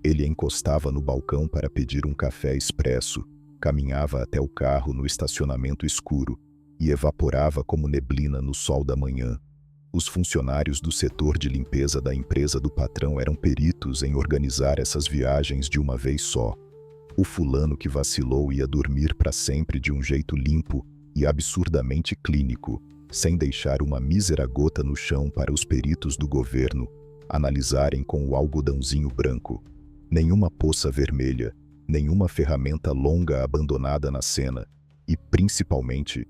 Ele encostava no balcão para pedir um café expresso, caminhava até o carro no estacionamento escuro e evaporava como neblina no sol da manhã. Os funcionários do setor de limpeza da empresa do patrão eram peritos em organizar essas viagens de uma vez só. O fulano que vacilou ia dormir para sempre de um jeito limpo e absurdamente clínico, sem deixar uma mísera gota no chão para os peritos do governo analisarem com o algodãozinho branco. Nenhuma poça vermelha, nenhuma ferramenta longa abandonada na cena e, principalmente,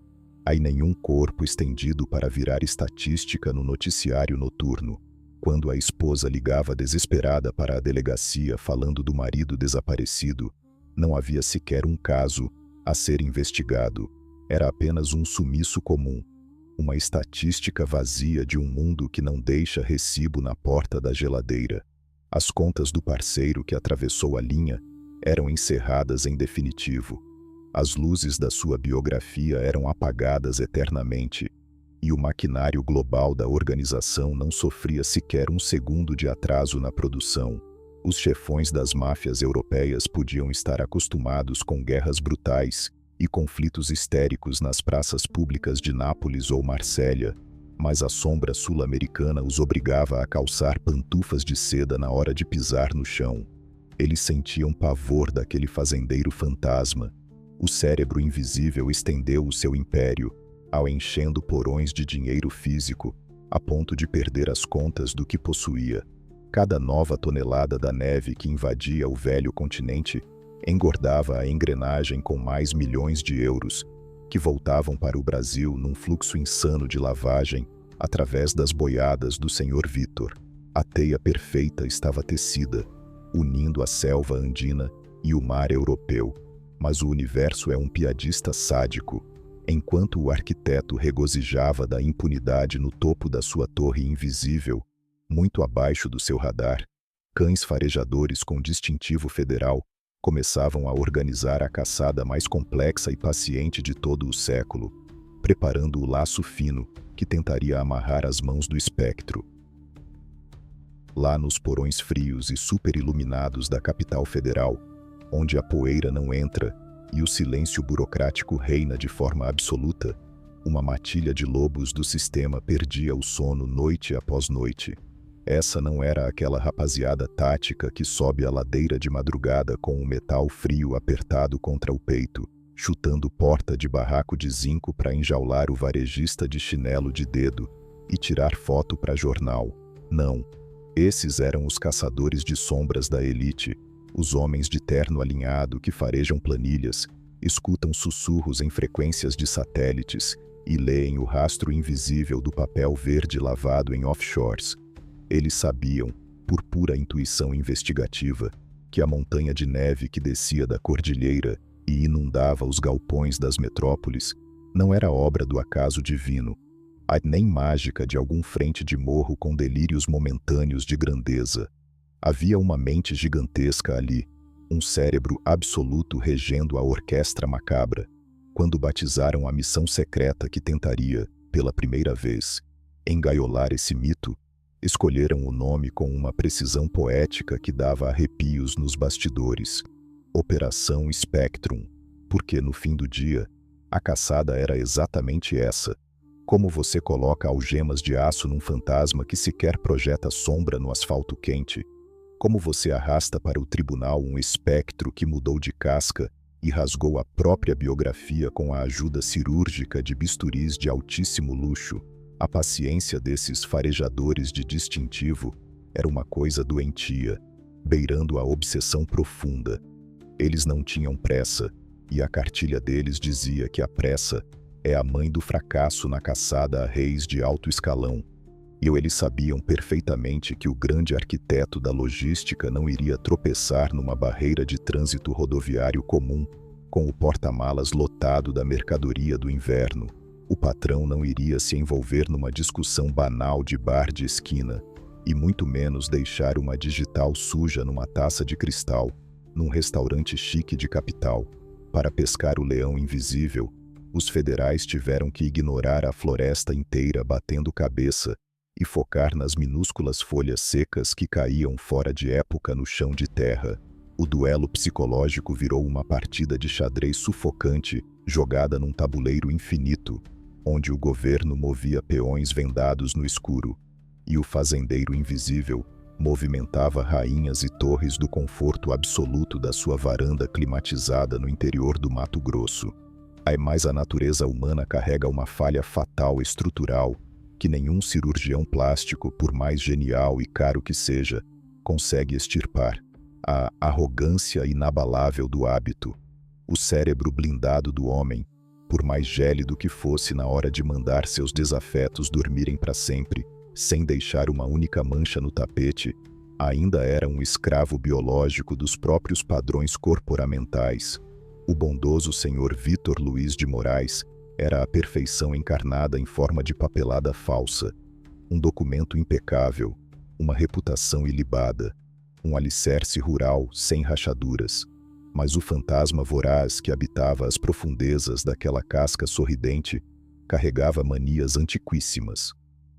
nenhum corpo estendido para virar estatística no noticiário noturno, quando a esposa ligava desesperada para a delegacia falando do marido desaparecido. Não havia sequer um caso a ser investigado. Era apenas um sumiço comum, uma estatística vazia de um mundo que não deixa recibo na porta da geladeira. As contas do parceiro que atravessou a linha eram encerradas em definitivo. As luzes da sua biografia eram apagadas eternamente, e o maquinário global da organização não sofria sequer um segundo de atraso na produção. Os chefões das máfias europeias podiam estar acostumados com guerras brutais e conflitos histéricos nas praças públicas de Nápoles ou Marsella, mas a sombra sul-americana os obrigava a calçar pantufas de seda na hora de pisar no chão. Eles sentiam pavor daquele fazendeiro fantasma. O cérebro invisível estendeu o seu império, ao enchendo porões de dinheiro físico, a ponto de perder as contas do que possuía. Cada nova tonelada da neve que invadia o velho continente engordava a engrenagem com mais milhões de euros, que voltavam para o Brasil num fluxo insano de lavagem através das boiadas do Sr. Vitor. A teia perfeita estava tecida, unindo a selva andina e o mar europeu. Mas o universo é um piadista sádico. Enquanto o arquiteto regozijava da impunidade no topo da sua torre invisível, muito abaixo do seu radar, cães farejadores com distintivo federal começavam a organizar a caçada mais complexa e paciente de todo o século, preparando o laço fino que tentaria amarrar as mãos do espectro. Lá nos porões frios e superiluminados da capital federal, onde a poeira não entra e o silêncio burocrático reina de forma absoluta, uma matilha de lobos do sistema perdia o sono noite após noite. Essa não era aquela rapaziada tática que sobe a ladeira de madrugada com o metal frio apertado contra o peito, chutando porta de barraco de zinco para enjaular o varejista de chinelo de dedo e tirar foto para jornal. Não. Esses eram os caçadores de sombras da elite, os homens de terno alinhado que farejam planilhas, escutam sussurros em frequências de satélites e leem o rastro invisível do papel verde lavado em offshores. Eles sabiam, por pura intuição investigativa, que a montanha de neve que descia da cordilheira e inundava os galpões das metrópoles não era obra do acaso divino, nem mágica de algum frente de morro com delírios momentâneos de grandeza. Havia uma mente gigantesca ali, um cérebro absoluto regendo a orquestra macabra. Quando batizaram a missão secreta que tentaria, pela primeira vez, engaiolar esse mito, escolheram o nome com uma precisão poética que dava arrepios nos bastidores. Operação Spectrum, porque no fim do dia, a caçada era exatamente essa. Como você coloca algemas de aço num fantasma que sequer projeta sombra no asfalto quente? Como você arrasta para o tribunal um espectro que mudou de casca e rasgou a própria biografia com a ajuda cirúrgica de bisturis de altíssimo luxo? A paciência desses farejadores de distintivo era uma coisa doentia, beirando a obsessão profunda. Eles não tinham pressa, e a cartilha deles dizia que a pressa é a mãe do fracasso na caçada a reis de alto escalão. E eles sabiam perfeitamente que o grande arquiteto da logística não iria tropeçar numa barreira de trânsito rodoviário comum, com o porta-malas lotado da mercadoria do inverno. O patrão não iria se envolver numa discussão banal de bar de esquina, e muito menos deixar uma digital suja numa taça de cristal, num restaurante chique de capital. Para pescar o leão invisível, os federais tiveram que ignorar a floresta inteira batendo cabeça e focar nas minúsculas folhas secas que caíam fora de época no chão de terra. O duelo psicológico virou uma partida de xadrez sufocante, jogada num tabuleiro infinito, onde o governo movia peões vendados no escuro, e o fazendeiro invisível movimentava rainhas e torres do conforto absoluto da sua varanda climatizada no interior do Mato Grosso. Mas a natureza humana carrega uma falha fatal estrutural que nenhum cirurgião plástico, por mais genial e caro que seja, consegue extirpar: a arrogância inabalável do hábito. O cérebro blindado do homem, por mais gélido que fosse na hora de mandar seus desafetos dormirem para sempre, sem deixar uma única mancha no tapete, ainda era um escravo biológico dos próprios padrões corporamentais. O bondoso senhor Vitor Luiz de Moraes era a perfeição encarnada em forma de papelada falsa, um documento impecável, uma reputação ilibada, um alicerce rural sem rachaduras. Mas o fantasma voraz que habitava as profundezas daquela casca sorridente carregava manias antiquíssimas.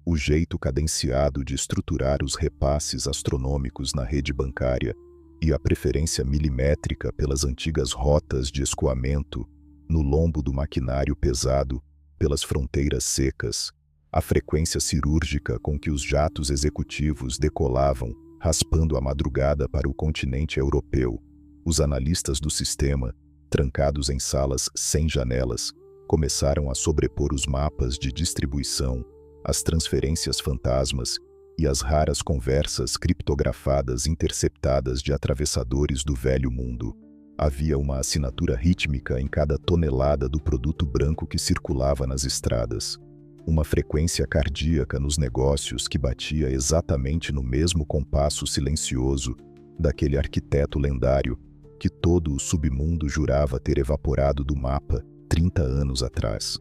O jeito cadenciado de estruturar os repasses astronômicos na rede bancária e a preferência milimétrica pelas antigas rotas de escoamento no lombo do maquinário pesado, pelas fronteiras secas, a frequência cirúrgica com que os jatos executivos decolavam, raspando a madrugada para o continente europeu. Os analistas do sistema, trancados em salas sem janelas, começaram a sobrepor os mapas de distribuição, as transferências fantasmas e as raras conversas criptografadas interceptadas de atravessadores do velho mundo. Havia uma assinatura rítmica em cada tonelada do produto branco que circulava nas estradas. Uma frequência cardíaca nos negócios que batia exatamente no mesmo compasso silencioso daquele arquiteto lendário que todo o submundo jurava ter evaporado do mapa 30 anos atrás.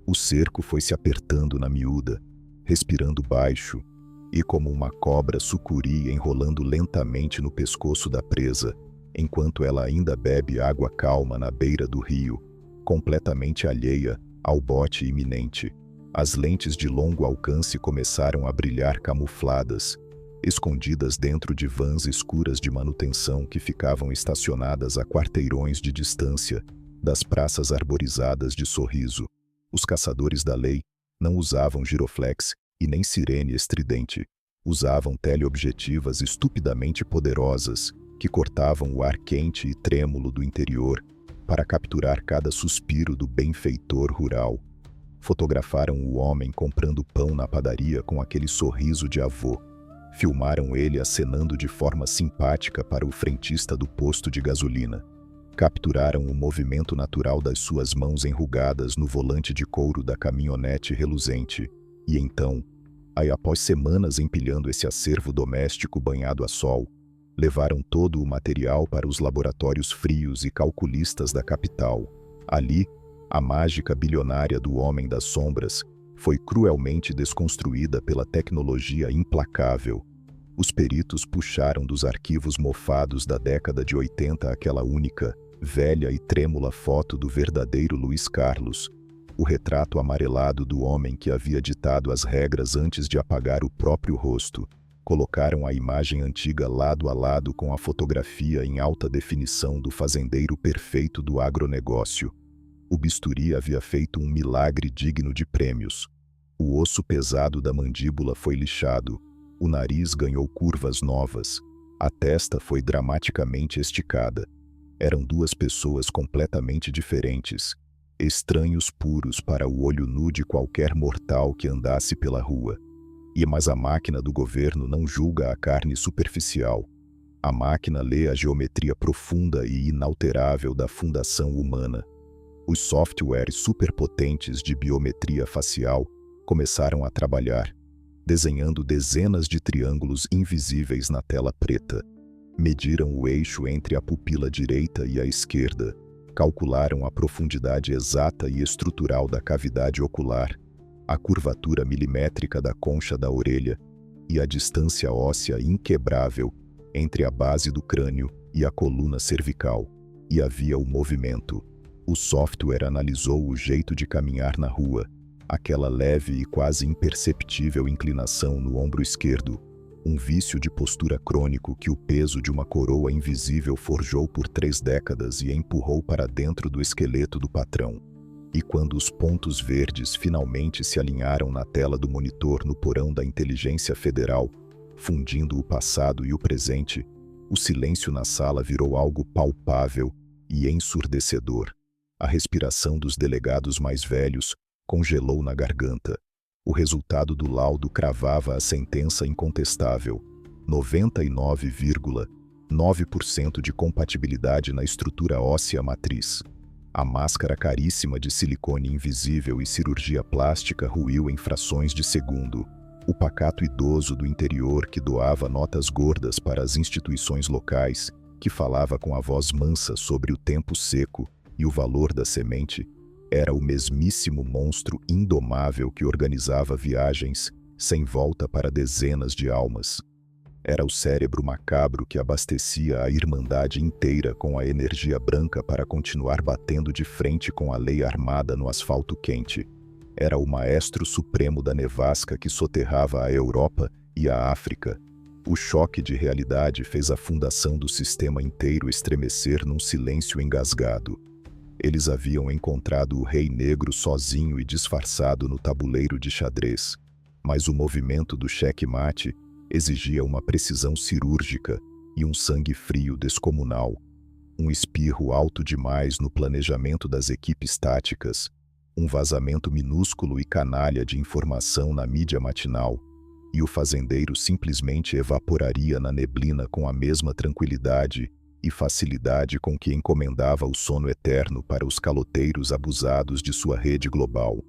O cerco foi se apertando na miúda, respirando baixo, e como uma cobra sucuri enrolando lentamente no pescoço da presa, enquanto ela ainda bebe água calma na beira do rio, completamente alheia ao bote iminente. As lentes de longo alcance começaram a brilhar camufladas, escondidas dentro de vans escuras de manutenção que ficavam estacionadas a quarteirões de distância das praças arborizadas de Sorriso. Os caçadores da lei não usavam giroflex e nem sirene estridente. Usavam teleobjetivas estupidamente poderosas que cortavam o ar quente e trêmulo do interior para capturar cada suspiro do benfeitor rural. Fotografaram o homem comprando pão na padaria com aquele sorriso de avô. Filmaram ele acenando de forma simpática para o frentista do posto de gasolina. Capturaram o movimento natural das suas mãos enrugadas no volante de couro da caminhonete reluzente. E então, aí após semanas empilhando esse acervo doméstico banhado a sol, levaram todo o material para os laboratórios frios e calculistas da capital. Ali, a mágica bilionária do Homem das Sombras foi cruelmente desconstruída pela tecnologia implacável. Os peritos puxaram dos arquivos mofados da década de 80 aquela única, velha e trêmula foto do verdadeiro Luiz Carlos, o retrato amarelado do homem que havia ditado as regras antes de apagar o próprio rosto. Colocaram a imagem antiga lado a lado com a fotografia em alta definição do fazendeiro perfeito do agronegócio. O bisturi havia feito um milagre digno de prêmios. O osso pesado da mandíbula foi lixado, o nariz ganhou curvas novas, a testa foi dramaticamente esticada. Eram duas pessoas completamente diferentes, estranhos puros para o olho nu de qualquer mortal que andasse pela rua. Mas a máquina do governo não julga a carne superficial. A máquina lê a geometria profunda e inalterável da fundação humana. Os softwares superpotentes de biometria facial começaram a trabalhar, desenhando dezenas de triângulos invisíveis na tela preta. Mediram o eixo entre a pupila direita e a esquerda, calcularam a profundidade exata e estrutural da cavidade ocular, a curvatura milimétrica da concha da orelha e a distância óssea inquebrável entre a base do crânio e a coluna cervical. E havia o movimento. O software analisou o jeito de caminhar na rua, aquela leve e quase imperceptível inclinação no ombro esquerdo, um vício de postura crônico que o peso de uma coroa invisível forjou por 3 décadas e empurrou para dentro do esqueleto do patrão. E quando os pontos verdes finalmente se alinharam na tela do monitor no porão da Inteligência Federal, fundindo o passado e o presente, o silêncio na sala virou algo palpável e ensurdecedor. A respiração dos delegados mais velhos congelou na garganta. O resultado do laudo cravava a sentença incontestável: 99,9% de compatibilidade na estrutura óssea matriz. A máscara caríssima de silicone invisível e cirurgia plástica ruiu em frações de segundo. O pacato idoso do interior que doava notas gordas para as instituições locais, que falava com a voz mansa sobre o tempo seco e o valor da semente, era o mesmíssimo monstro indomável que organizava viagens sem volta para dezenas de almas. Era o cérebro macabro que abastecia a Irmandade inteira com a energia branca para continuar batendo de frente com a lei armada no asfalto quente. Era o maestro supremo da nevasca que soterrava a Europa e a África. O choque de realidade fez a fundação do sistema inteiro estremecer num silêncio engasgado. Eles haviam encontrado o Rei Negro sozinho e disfarçado no tabuleiro de xadrez, mas o movimento do xeque-mate exigia uma precisão cirúrgica e um sangue frio descomunal, um espirro alto demais no planejamento das equipes táticas, um vazamento minúsculo e canalha de informação na mídia matinal, e o fazendeiro simplesmente evaporaria na neblina com a mesma tranquilidade e facilidade com que encomendava o sono eterno para os caloteiros abusados de sua rede global.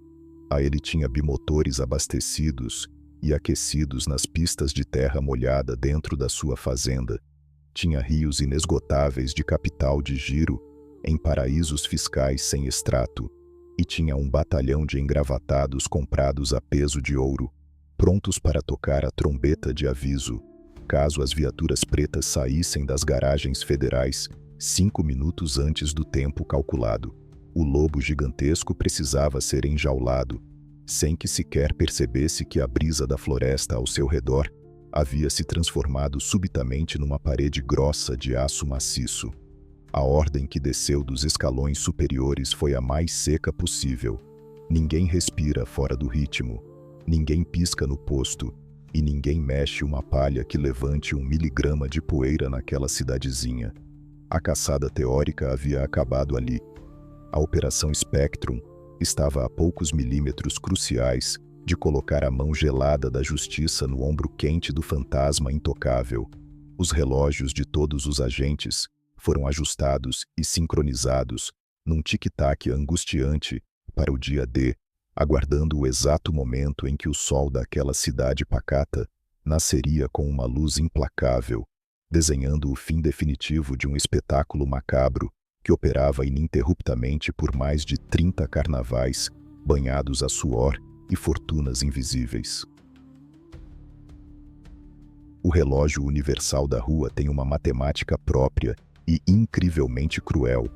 Ele tinha bimotores abastecidos e aquecidos nas pistas de terra molhada dentro da sua fazenda. Tinha rios inesgotáveis de capital de giro em paraísos fiscais sem extrato, e tinha um batalhão de engravatados comprados a peso de ouro, prontos para tocar a trombeta de aviso, caso as viaturas pretas saíssem das garagens federais 5 minutos antes do tempo calculado. O lobo gigantesco precisava ser enjaulado, sem que sequer percebesse que a brisa da floresta ao seu redor havia se transformado subitamente numa parede grossa de aço maciço. A ordem que desceu dos escalões superiores foi a mais seca possível. Ninguém respira fora do ritmo, ninguém pisca no posto, e ninguém mexe uma palha que levante 1 miligrama de poeira naquela cidadezinha. A caçada teórica havia acabado ali. A Operação Spectrum estava a poucos milímetros cruciais de colocar a mão gelada da justiça no ombro quente do fantasma intocável. Os relógios de todos os agentes foram ajustados e sincronizados num tic-tac angustiante para o dia D, aguardando o exato momento em que o sol daquela cidade pacata nasceria com uma luz implacável, desenhando o fim definitivo de um espetáculo macabro que operava ininterruptamente por mais de 30 carnavais, banhados a suor e fortunas invisíveis. O relógio universal da rua tem uma matemática própria e incrivelmente cruel.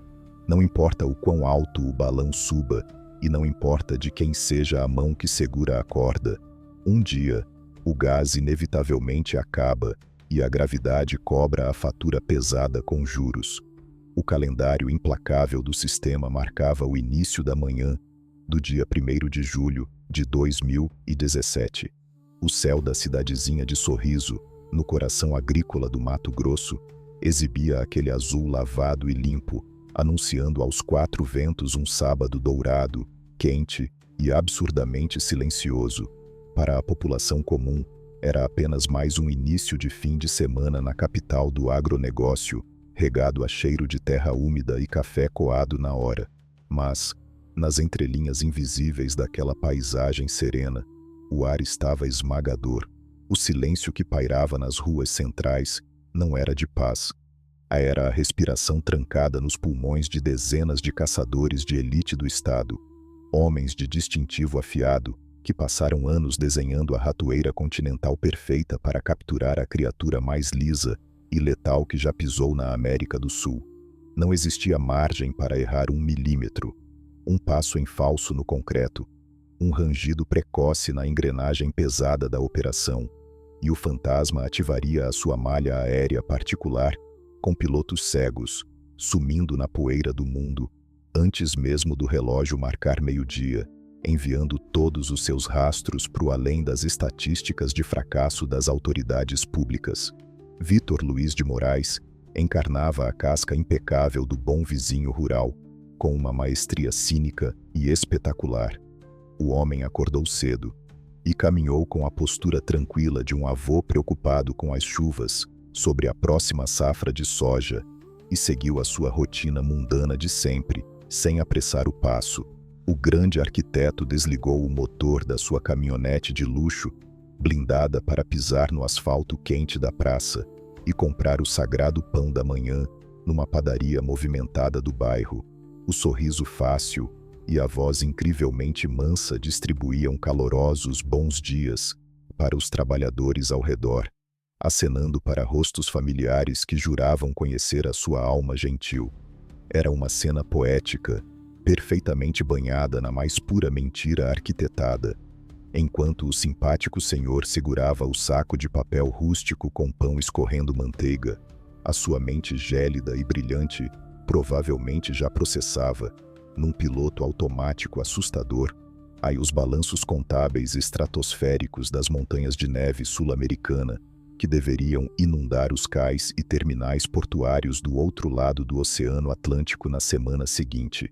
Não importa o quão alto o balão suba, e não importa de quem seja a mão que segura a corda, um dia, o gás inevitavelmente acaba e a gravidade cobra a fatura pesada com juros. O calendário implacável do sistema marcava o início da manhã do dia 1º de julho de 2017. O céu da cidadezinha de Sorriso, no coração agrícola do Mato Grosso, exibia aquele azul lavado e limpo, anunciando aos quatro ventos um sábado dourado, quente e absurdamente silencioso. Para a população comum, era apenas mais um início de fim de semana na capital do agronegócio, regado a cheiro de terra úmida e café coado na hora. Mas, nas entrelinhas invisíveis daquela paisagem serena, o ar estava esmagador. O silêncio que pairava nas ruas centrais não era de paz. Era a respiração trancada nos pulmões de dezenas de caçadores de elite do estado, homens de distintivo afiado, que passaram anos desenhando a ratoeira continental perfeita para capturar a criatura mais lisa e letal que já pisou na América do Sul. Não existia margem para errar 1 milímetro. Um passo em falso no concreto, um rangido precoce na engrenagem pesada da operação, e o fantasma ativaria a sua malha aérea particular com pilotos cegos, sumindo na poeira do mundo, antes mesmo do relógio marcar meio-dia, enviando todos os seus rastros para o além das estatísticas de fracasso das autoridades públicas. Vítor Luiz de Moraes encarnava a casca impecável do bom vizinho rural, com uma maestria cínica e espetacular. O homem acordou cedo e caminhou com a postura tranquila de um avô preocupado com as chuvas sobre a próxima safra de soja, e seguiu a sua rotina mundana de sempre, sem apressar o passo. O grande arquiteto desligou o motor da sua caminhonete de luxo, blindada para pisar no asfalto quente da praça e comprar o sagrado pão da manhã numa padaria movimentada do bairro. O sorriso fácil e a voz incrivelmente mansa distribuíam calorosos bons dias para os trabalhadores ao redor, acenando para rostos familiares que juravam conhecer a sua alma gentil. Era uma cena poética, perfeitamente banhada na mais pura mentira arquitetada, enquanto o simpático senhor segurava o saco de papel rústico com pão escorrendo manteiga. A sua mente gélida e brilhante provavelmente já processava, num piloto automático assustador, os balanços contábeis estratosféricos das montanhas de neve sul-americana, que deveriam inundar os cais e terminais portuários do outro lado do Oceano Atlântico na semana seguinte.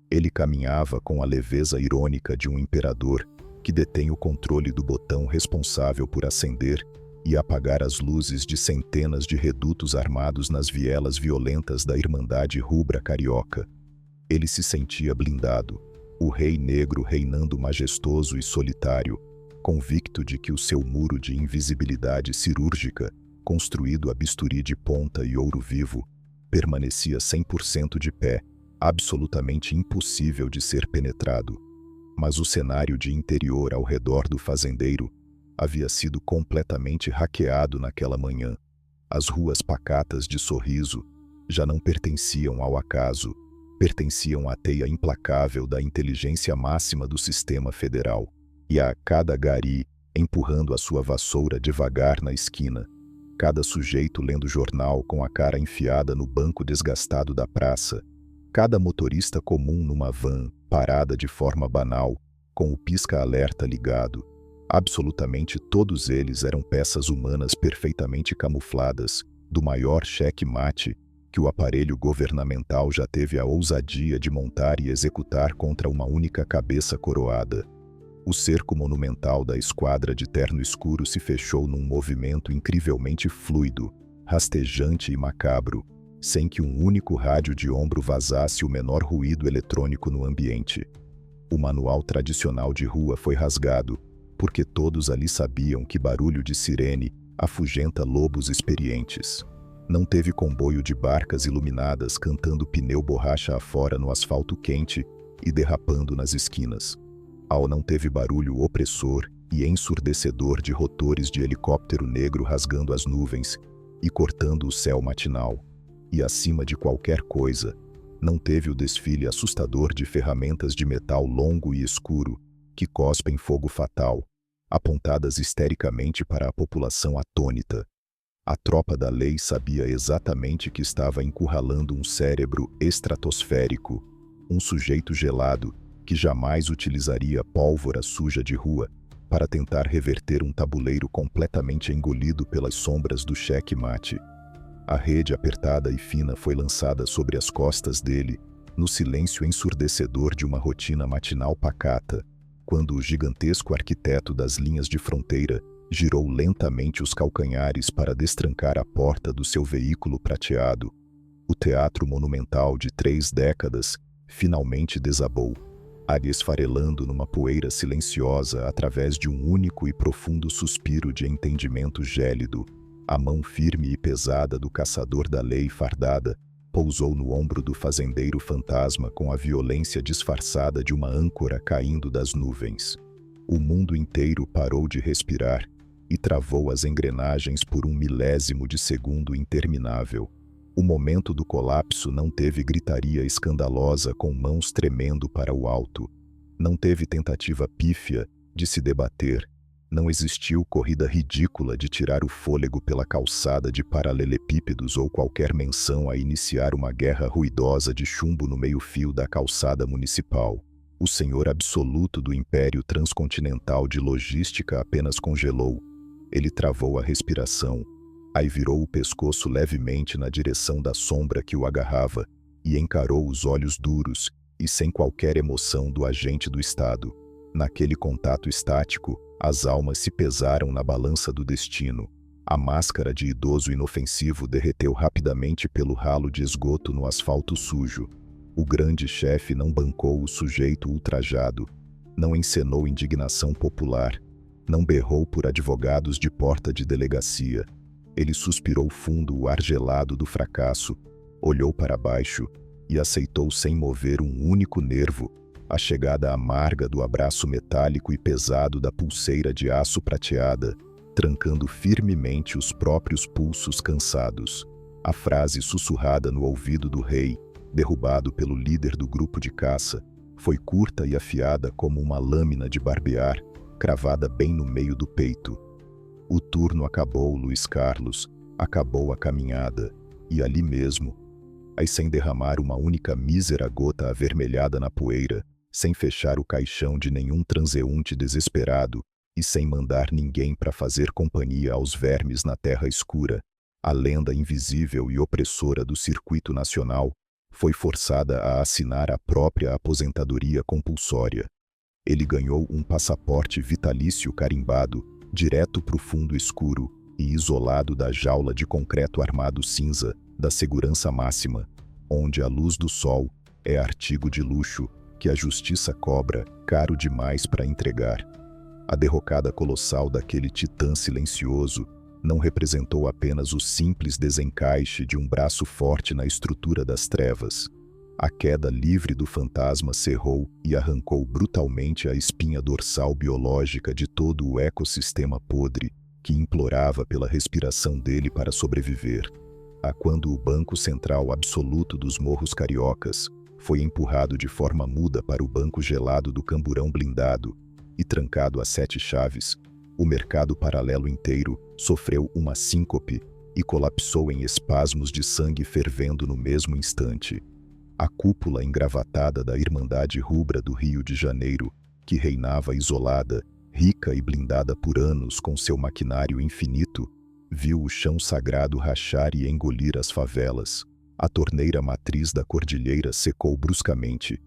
Ele caminhava com a leveza irônica de um imperador que detém o controle do botão responsável por acender e apagar as luzes de centenas de redutos armados nas vielas violentas da Irmandade Rubra Carioca. Ele se sentia blindado, o rei negro reinando majestoso e solitário, convicto de que o seu muro de invisibilidade cirúrgica, construído a bisturi de ponta e ouro vivo, permanecia 100% de pé, absolutamente impossível de ser penetrado. Mas o cenário de interior ao redor do fazendeiro havia sido completamente hackeado naquela manhã. As ruas pacatas de Sorriso já não pertenciam ao acaso, pertenciam à teia implacável da inteligência máxima do sistema federal. E a cada gari empurrando a sua vassoura devagar na esquina, cada sujeito lendo jornal com a cara enfiada no banco desgastado da praça, cada motorista comum numa van parada de forma banal, com o pisca-alerta ligado, absolutamente todos eles eram peças humanas perfeitamente camufladas do maior cheque-mate que o aparelho governamental já teve a ousadia de montar e executar contra uma única cabeça coroada. O cerco monumental da esquadra de terno escuro se fechou num movimento incrivelmente fluido, rastejante e macabro, sem que um único rádio de ombro vazasse o menor ruído eletrônico no ambiente. O manual tradicional de rua foi rasgado, porque todos ali sabiam que barulho de sirene afugenta lobos experientes. Não teve comboio de barcas iluminadas cantando pneu borracha afora no asfalto quente e derrapando nas esquinas. Não teve barulho opressor e ensurdecedor de rotores de helicóptero negro rasgando as nuvens e cortando o céu matinal. E acima de qualquer coisa, não teve o desfile assustador de ferramentas de metal longo e escuro que cospem fogo fatal, apontadas histericamente para a população atônita. A tropa da lei sabia exatamente que estava encurralando um cérebro estratosférico, um sujeito gelado que jamais utilizaria pólvora suja de rua para tentar reverter um tabuleiro completamente engolido pelas sombras do cheque-mate. A rede apertada e fina foi lançada sobre as costas dele, no silêncio ensurdecedor de uma rotina matinal pacata, quando o gigantesco arquiteto das linhas de fronteira girou lentamente os calcanhares para destrancar a porta do seu veículo prateado. O teatro monumental de 3 décadas finalmente desabou, esfarelando numa poeira silenciosa através de um único e profundo suspiro de entendimento gélido. A mão firme e pesada do caçador da lei fardada pousou no ombro do fazendeiro fantasma com a violência disfarçada de uma âncora caindo das nuvens. O mundo inteiro parou de respirar e travou as engrenagens por um milésimo de segundo interminável. O momento do colapso não teve gritaria escandalosa com mãos tremendo para o alto. Não teve tentativa pífia de se debater. Não existiu corrida ridícula de tirar o fôlego pela calçada de paralelepípedos ou qualquer menção a iniciar uma guerra ruidosa de chumbo no meio-fio da calçada municipal. O senhor absoluto do império transcontinental de logística apenas congelou. Ele travou a respiração, aí virou o pescoço levemente na direção da sombra que o agarrava e encarou os olhos duros e sem qualquer emoção do agente do Estado. Naquele contato estático, as almas se pesaram na balança do destino. A máscara de idoso inofensivo derreteu rapidamente pelo ralo de esgoto no asfalto sujo. O grande chefe não bancou o sujeito ultrajado, não encenou indignação popular, não berrou por advogados de porta de delegacia. Ele suspirou fundo o ar gelado do fracasso, olhou para baixo e aceitou sem mover um único nervo a chegada amarga do abraço metálico e pesado da pulseira de aço prateada, trancando firmemente os próprios pulsos cansados. A frase sussurrada no ouvido do rei, derrubado pelo líder do grupo de caça, foi curta e afiada como uma lâmina de barbear, cravada bem no meio do peito. O turno acabou, Luiz Carlos, acabou a caminhada, e ali mesmo, aí sem derramar uma única mísera gota avermelhada na poeira, sem fechar o caixão de nenhum transeunte desesperado e sem mandar ninguém para fazer companhia aos vermes na terra escura, a lenda invisível e opressora do circuito nacional foi forçada a assinar a própria aposentadoria compulsória. Ele ganhou um passaporte vitalício carimbado, direto para o fundo escuro e isolado da jaula de concreto armado cinza da segurança máxima, onde a luz do sol é artigo de luxo que a justiça cobra caro demais para entregar. A derrocada colossal daquele titã silencioso não representou apenas o simples desencaixe de um braço forte na estrutura das trevas. A queda livre do fantasma cerrou e arrancou brutalmente a espinha dorsal biológica de todo o ecossistema podre que implorava pela respiração dele para sobreviver. Quando o Banco Central Absoluto dos Morros Cariocas foi empurrado de forma muda para o banco gelado do camburão blindado e trancado a 7 chaves, o mercado paralelo inteiro sofreu uma síncope e colapsou em espasmos de sangue fervendo no mesmo instante. A cúpula engravatada da Irmandade Rubra do Rio de Janeiro, que reinava isolada, rica e blindada por anos com seu maquinário infinito, viu o chão sagrado rachar e engolir as favelas. A torneira matriz da cordilheira secou bruscamente.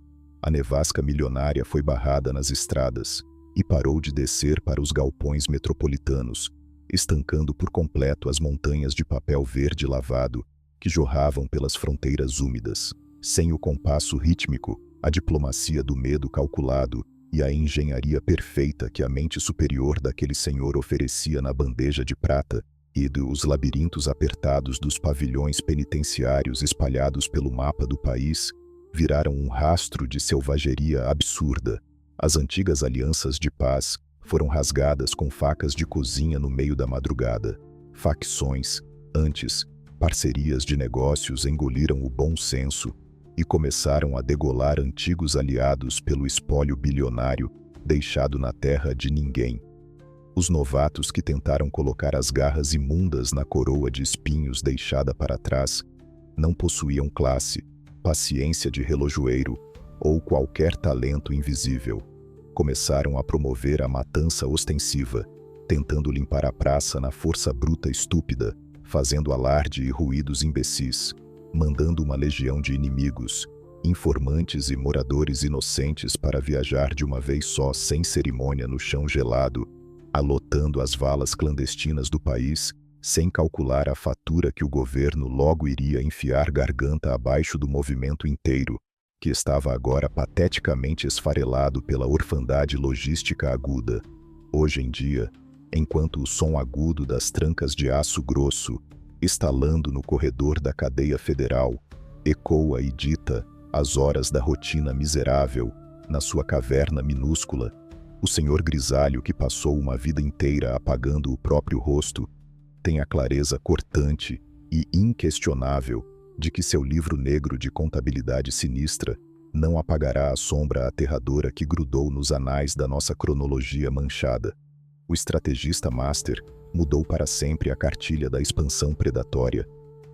A nevasca milionária foi barrada nas estradas e parou de descer para os galpões metropolitanos, estancando por completo as montanhas de papel verde lavado que jorravam pelas fronteiras úmidas. Sem o compasso rítmico, a diplomacia do medo calculado e a engenharia perfeita que a mente superior daquele senhor oferecia na bandeja de prata, e os labirintos apertados dos pavilhões penitenciários espalhados pelo mapa do país viraram um rastro de selvageria absurda. As antigas alianças de paz foram rasgadas com facas de cozinha no meio da madrugada. Facções, antes, parcerias de negócios engoliram o bom senso e começaram a degolar antigos aliados pelo espólio bilionário deixado na terra de ninguém. Os novatos que tentaram colocar as garras imundas na coroa de espinhos deixada para trás não possuíam classe, paciência de relojoeiro ou qualquer talento invisível. Começaram a promover a matança ostensiva, tentando limpar a praça na força bruta estúpida, fazendo alarde e ruídos imbecis, mandando uma legião de inimigos, informantes e moradores inocentes para viajar de uma vez só sem cerimônia no chão gelado, alotando as valas clandestinas do país, sem calcular a fatura que o governo logo iria enfiar garganta abaixo do movimento inteiro, que estava agora pateticamente esfarelado pela orfandade logística aguda. Hoje em dia, enquanto o som agudo das trancas de aço grosso, estalando no corredor da cadeia federal, ecoa e dita as horas da rotina miserável na sua caverna minúscula, o senhor grisalho que passou uma vida inteira apagando o próprio rosto, tem a clareza cortante e inquestionável de que seu livro negro de contabilidade sinistra não apagará a sombra aterradora que grudou nos anais da nossa cronologia manchada. O estrategista master mudou para sempre a cartilha da expansão predatória,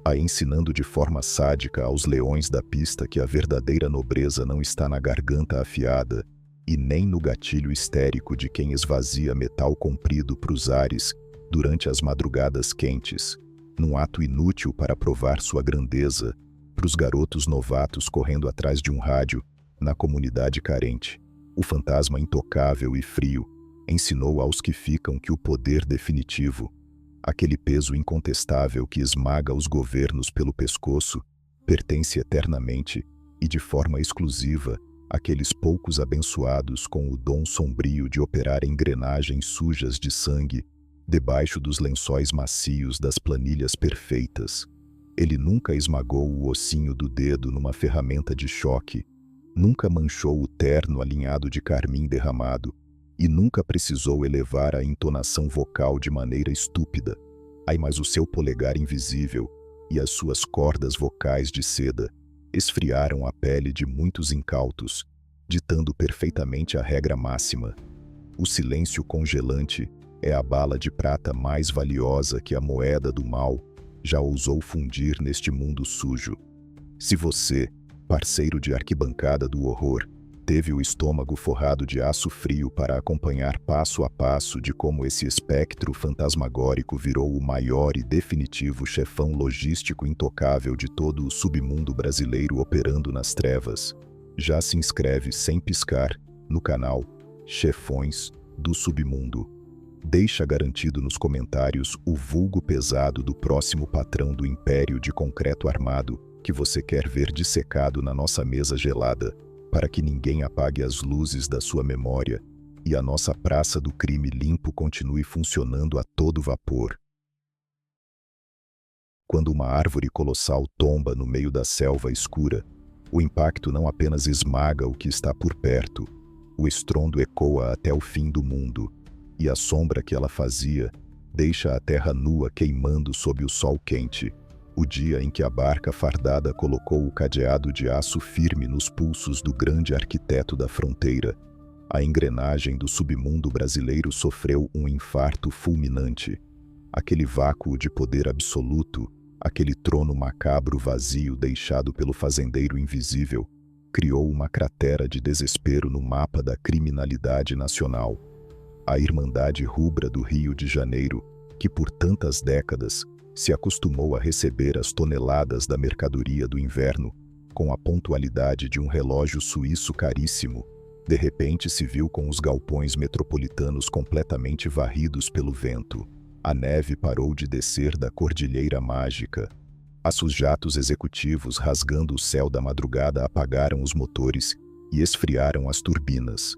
a ensinando de forma sádica aos leões da pista que a verdadeira nobreza não está na garganta afiada e nem no gatilho histérico de quem esvazia metal comprido pros ares durante as madrugadas quentes, num ato inútil para provar sua grandeza, pros garotos novatos correndo atrás de um rádio na comunidade carente. O fantasma intocável e frio ensinou aos que ficam que o poder definitivo, aquele peso incontestável que esmaga os governos pelo pescoço, pertence eternamente e de forma exclusiva àqueles poucos abençoados com o dom sombrio de operar engrenagens sujas de sangue debaixo dos lençóis macios das planilhas perfeitas. Ele nunca esmagou o ossinho do dedo numa ferramenta de choque, nunca manchou o terno alinhado de carmim derramado e nunca precisou elevar a entonação vocal de maneira estúpida. Ai, mas o seu polegar invisível e as suas cordas vocais de seda esfriaram a pele de muitos incautos, ditando perfeitamente a regra máxima. O silêncio congelante é a bala de prata mais valiosa que a moeda do mal já ousou fundir neste mundo sujo. Se você, parceiro de arquibancada do horror, teve o estômago forrado de aço frio para acompanhar passo a passo de como esse espectro fantasmagórico virou o maior e definitivo chefão logístico intocável de todo o submundo brasileiro operando nas trevas, já se inscreve sem piscar no canal Chefões do Submundo. Deixa garantido nos comentários o vulgo pesado do próximo patrão do império de concreto armado que você quer ver dissecado na nossa mesa gelada, para que ninguém apague as luzes da sua memória e a nossa praça do crime limpo continue funcionando a todo vapor. Quando uma árvore colossal tomba no meio da selva escura, o impacto não apenas esmaga o que está por perto, o estrondo ecoa até o fim do mundo, e a sombra que ela fazia deixa a terra nua queimando sob o sol quente, o dia em que a barca fardada colocou o cadeado de aço firme nos pulsos do grande arquiteto da fronteira. A engrenagem do submundo brasileiro sofreu um infarto fulminante. Aquele vácuo de poder absoluto, aquele trono macabro vazio deixado pelo fazendeiro invisível, criou uma cratera de desespero no mapa da criminalidade nacional. A Irmandade Rubra do Rio de Janeiro, que por tantas décadas se acostumou a receber as toneladas da mercadoria do inverno com a pontualidade de um relógio suíço caríssimo, de repente se viu com os galpões metropolitanos completamente varridos pelo vento. A neve parou de descer da Cordilheira Mágica. Os jatos executivos rasgando o céu da madrugada apagaram os motores e esfriaram as turbinas.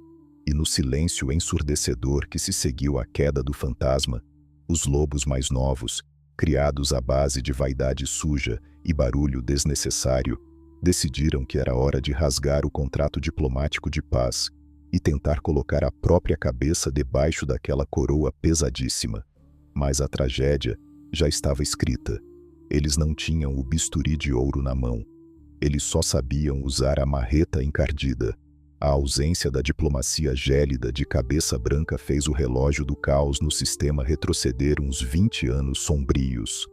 E no silêncio ensurdecedor que se seguiu à queda do fantasma, os lobos mais novos, criados à base de vaidade suja e barulho desnecessário, decidiram que era hora de rasgar o contrato diplomático de paz e tentar colocar a própria cabeça debaixo daquela coroa pesadíssima. Mas a tragédia já estava escrita. Eles não tinham o bisturi de ouro na mão. Eles só sabiam usar a marreta encardida. A ausência da diplomacia gélida de cabeça branca fez o relógio do caos no sistema retroceder uns 20 anos sombrios.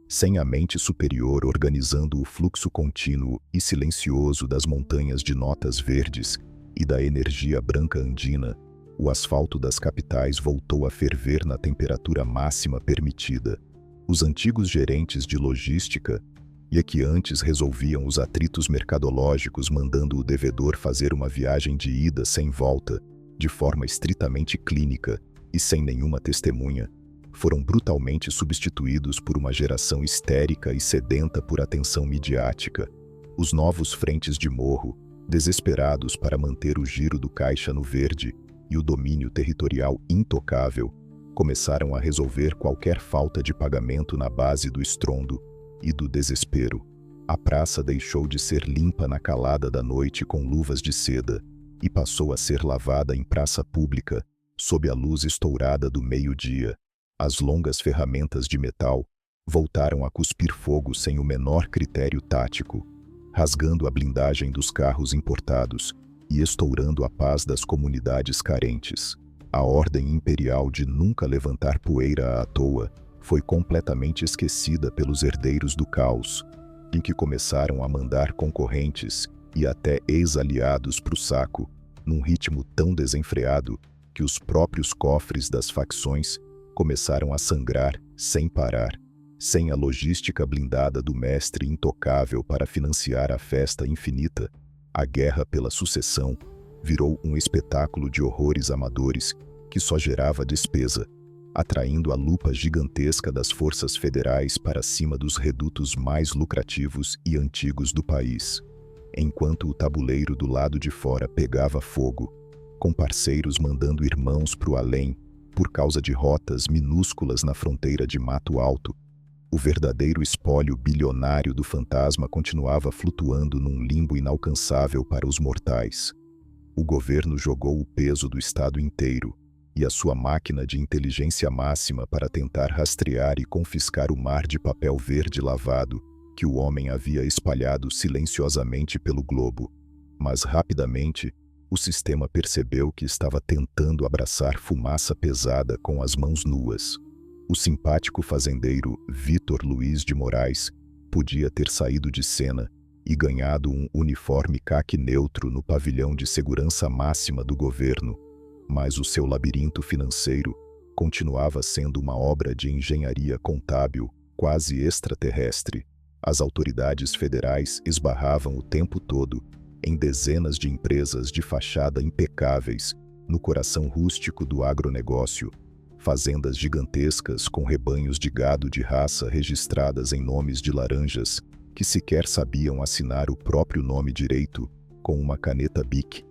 Sem a mente superior organizando o fluxo contínuo e silencioso das montanhas de notas verdes e da energia branca andina, o asfalto das capitais voltou a ferver na temperatura máxima permitida. Os antigos gerentes de logística, e que antes resolviam os atritos mercadológicos mandando o devedor fazer uma viagem de ida sem volta, de forma estritamente clínica e sem nenhuma testemunha, foram brutalmente substituídos por uma geração histérica e sedenta por atenção midiática. Os novos frentes de morro, desesperados para manter o giro do caixa no verde e o domínio territorial intocável, começaram a resolver qualquer falta de pagamento na base do estrondo e do desespero. A praça deixou de ser limpa na calada da noite com luvas de seda e passou a ser lavada em praça pública, sob a luz estourada do meio-dia. As longas ferramentas de metal voltaram a cuspir fogo sem o menor critério tático, rasgando a blindagem dos carros importados e estourando a paz das comunidades carentes. A ordem imperial de nunca levantar poeira à toa foi completamente esquecida pelos herdeiros do caos, em que começaram a mandar concorrentes e até ex-aliados para o saco, num ritmo tão desenfreado que os próprios cofres das facções começaram a sangrar sem parar, sem a logística blindada do mestre intocável para financiar a festa infinita. A guerra pela sucessão virou um espetáculo de horrores amadores que só gerava despesa, atraindo a lupa gigantesca das forças federais para cima dos redutos mais lucrativos e antigos do país. Enquanto o tabuleiro do lado de fora pegava fogo, com parceiros mandando irmãos para o além por causa de rotas minúsculas na fronteira de Mato Alto, o verdadeiro espólio bilionário do fantasma continuava flutuando num limbo inalcançável para os mortais. O governo jogou o peso do Estado inteiro e a sua máquina de inteligência máxima para tentar rastrear e confiscar o mar de papel verde lavado que o homem havia espalhado silenciosamente pelo globo. Mas rapidamente, o sistema percebeu que estava tentando abraçar fumaça pesada com as mãos nuas. O simpático fazendeiro Vitor Luiz de Moraes podia ter saído de cena e ganhado um uniforme caque neutro no pavilhão de segurança máxima do governo, mas o seu labirinto financeiro continuava sendo uma obra de engenharia contábil quase extraterrestre. As autoridades federais esbarravam o tempo todo em dezenas de empresas de fachada impecáveis no coração rústico do agronegócio, fazendas gigantescas com rebanhos de gado de raça registradas em nomes de laranjas que sequer sabiam assinar o próprio nome direito com uma caneta Bic,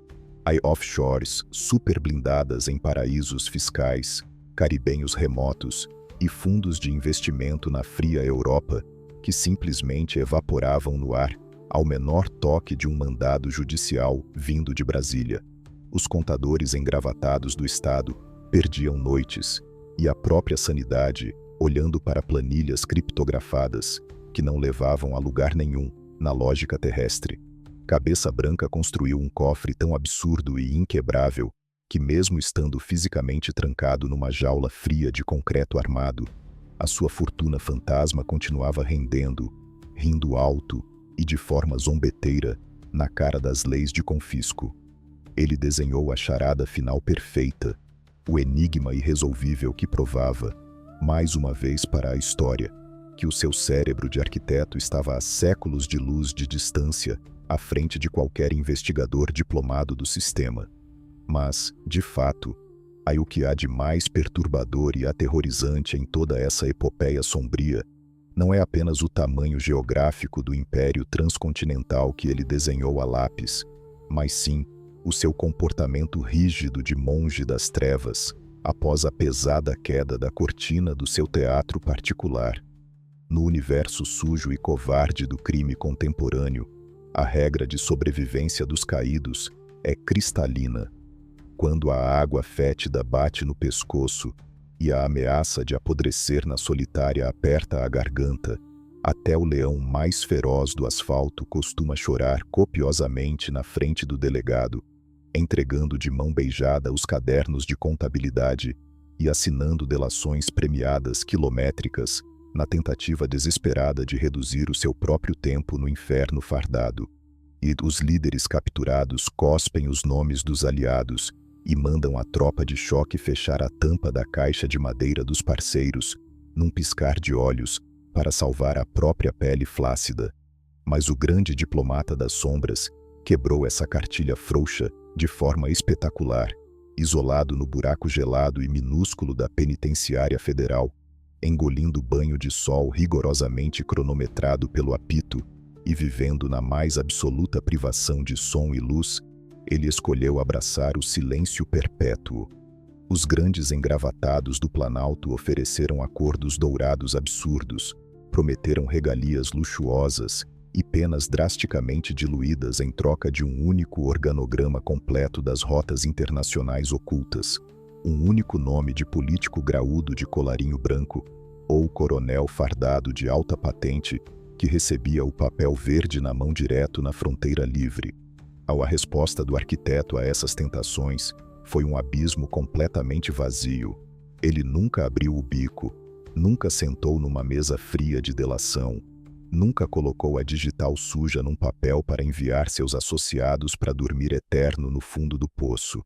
offshores super blindadas em paraísos fiscais, caribenhos remotos e fundos de investimento na fria Europa que simplesmente evaporavam no ar ao menor toque de um mandado judicial vindo de Brasília. Os contadores engravatados do Estado perdiam noites, e a própria sanidade, olhando para planilhas criptografadas, que não levavam a lugar nenhum na lógica terrestre. Cabeça Branca construiu um cofre tão absurdo e inquebrável que, mesmo estando fisicamente trancado numa jaula fria de concreto armado, a sua fortuna fantasma continuava rendendo, rindo alto e de forma zombeteira na cara das leis de confisco. Ele desenhou a charada final perfeita, o enigma irresolvível que provava, mais uma vez para a história, que o seu cérebro de arquiteto estava a séculos de luz de distância à frente de qualquer investigador diplomado do sistema. Mas, de fato, aí o que há de mais perturbador e aterrorizante em toda essa epopeia sombria não é apenas o tamanho geográfico do império transcontinental que ele desenhou a lápis, mas sim o seu comportamento rígido de monge das trevas após a pesada queda da cortina do seu teatro particular. No universo sujo e covarde do crime contemporâneo, a regra de sobrevivência dos caídos é cristalina. quando a água fétida bate no pescoço e a ameaça de apodrecer na solitária aperta a garganta, até o leão mais feroz do asfalto costuma chorar copiosamente na frente do delegado, entregando de mão beijada os cadernos de contabilidade e assinando delações premiadas quilométricas na tentativa desesperada de reduzir o seu próprio tempo no inferno fardado. E os líderes capturados cospem os nomes dos aliados e mandam a tropa de choque fechar a tampa da caixa de madeira dos parceiros, num piscar de olhos, para salvar a própria pele flácida. Mas o grande diplomata das sombras quebrou essa cartilha frouxa de forma espetacular, isolado no buraco gelado e minúsculo da penitenciária federal, engolindo banho de sol rigorosamente cronometrado pelo apito e vivendo na mais absoluta privação de som e luz, ele escolheu abraçar o silêncio perpétuo. Os grandes engravatados do Planalto ofereceram acordos dourados absurdos, prometeram regalias luxuosas e penas drasticamente diluídas em troca de um único organograma completo das rotas internacionais ocultas, um único nome de político graúdo de colarinho branco, ou coronel fardado de alta patente que recebia o papel verde na mão direto na fronteira livre. A resposta do arquiteto a essas tentações foi um abismo completamente vazio. Ele nunca abriu o bico, nunca sentou numa mesa fria de delação, nunca colocou a digital suja num papel para enviar seus associados para dormir eterno no fundo do poço.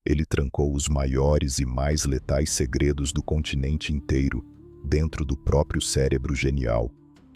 Ele trancou os maiores e mais letais segredos do continente inteiro dentro do próprio cérebro genial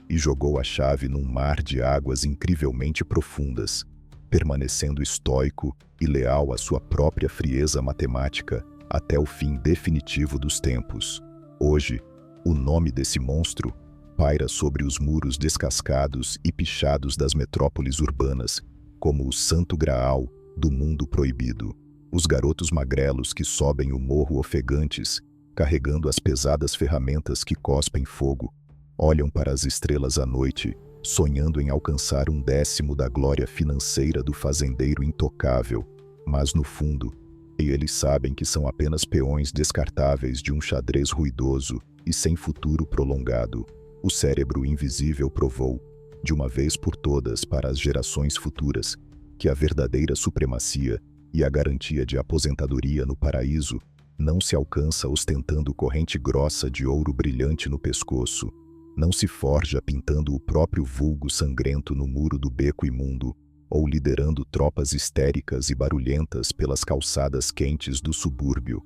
e jogou a chave num mar de águas incrivelmente profundas, permanecendo estoico e leal à sua própria frieza matemática até o fim definitivo dos tempos. Hoje, o nome desse monstro paira sobre os muros descascados e pichados das metrópoles urbanas como o santo graal do mundo proibido. Os garotos magrelos que sobem o morro ofegantes, carregando as pesadas ferramentas que cospem fogo, olham para as estrelas à noite, sonhando em alcançar 1/10 da glória financeira do fazendeiro intocável, mas no fundo, eles sabem que são apenas peões descartáveis de um xadrez ruidoso e sem futuro prolongado. O cérebro invisível provou, de uma vez por todas para as gerações futuras, que a verdadeira supremacia e a garantia de aposentadoria no paraíso não se alcança ostentando corrente grossa de ouro brilhante no pescoço, não se forja pintando o próprio vulgo sangrento no muro do beco imundo, ou liderando tropas histéricas e barulhentas pelas calçadas quentes do subúrbio.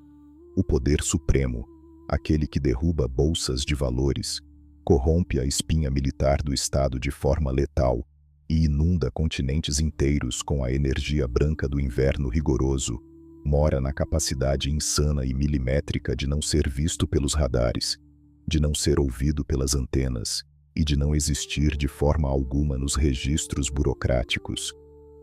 O poder supremo, aquele que derruba bolsas de valores, corrompe a espinha militar do Estado de forma letal e inunda continentes inteiros com a energia branca do inverno rigoroso, mora na capacidade insana e milimétrica de não ser visto pelos radares, de não ser ouvido pelas antenas e de não existir de forma alguma nos registros burocráticos.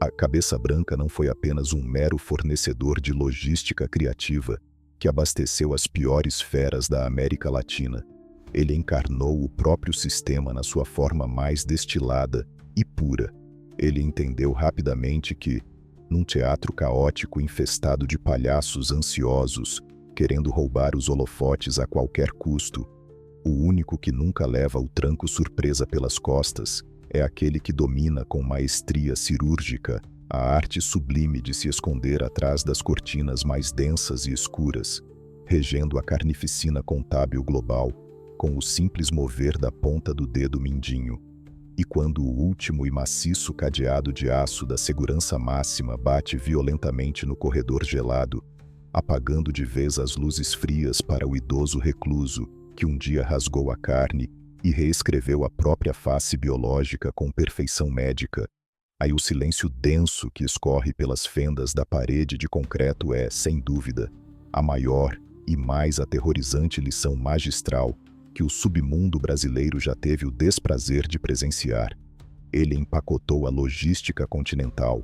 A cabeça branca não foi apenas um mero fornecedor de logística criativa que abasteceu as piores feras da América Latina. Ele encarnou o próprio sistema na sua forma mais destilada e pura. Ele entendeu rapidamente que, num teatro caótico infestado de palhaços ansiosos, querendo roubar os holofotes a qualquer custo, o único que nunca leva o tranco surpresa pelas costas é aquele que domina com maestria cirúrgica a arte sublime de se esconder atrás das cortinas mais densas e escuras, regendo a carnificina contábil global com o simples mover da ponta do dedo mindinho. E quando o último e maciço cadeado de aço da segurança máxima bate violentamente no corredor gelado, apagando de vez as luzes frias para o idoso recluso que um dia rasgou a carne e reescreveu a própria face biológica com perfeição médica, aí o silêncio denso que escorre pelas fendas da parede de concreto é, sem dúvida, a maior e mais aterrorizante lição magistral que o submundo brasileiro já teve o desprazer de presenciar. Ele empacotou a logística continental,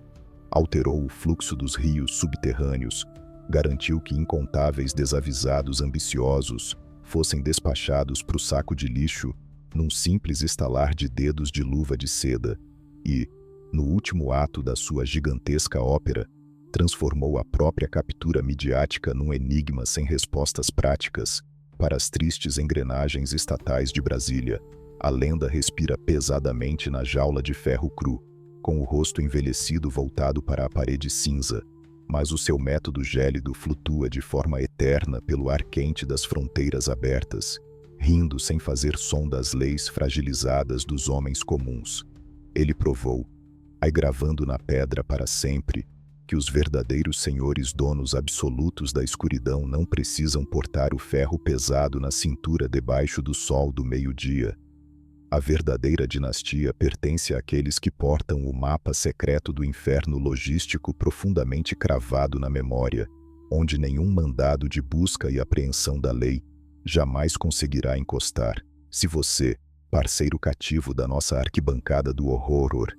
alterou o fluxo dos rios subterrâneos, garantiu que incontáveis desavisados ambiciosos fossem despachados para o saco de lixo num simples estalar de dedos de luva de seda e, no último ato da sua gigantesca ópera, transformou a própria captura midiática num enigma sem respostas práticas. Para as tristes engrenagens estatais de Brasília, a lenda respira pesadamente na jaula de ferro cru, com o rosto envelhecido voltado para a parede cinza, mas o seu método gélido flutua de forma eterna pelo ar quente das fronteiras abertas, rindo sem fazer som das leis fragilizadas dos homens comuns. Ele provou, aí gravando na pedra para sempre, que os verdadeiros senhores donos absolutos da escuridão não precisam portar o ferro pesado na cintura debaixo do sol do meio-dia. A verdadeira dinastia pertence àqueles que portam o mapa secreto do inferno logístico profundamente cravado na memória, onde nenhum mandado de busca e apreensão da lei jamais conseguirá encostar. Se você, parceiro cativo da nossa arquibancada do horror,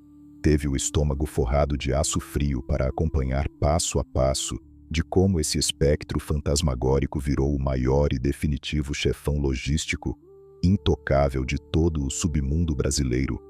teve o estômago forrado de aço frio para acompanhar passo a passo de como esse espectro fantasmagórico virou o maior e definitivo chefão logístico intocável de todo o submundo brasileiro,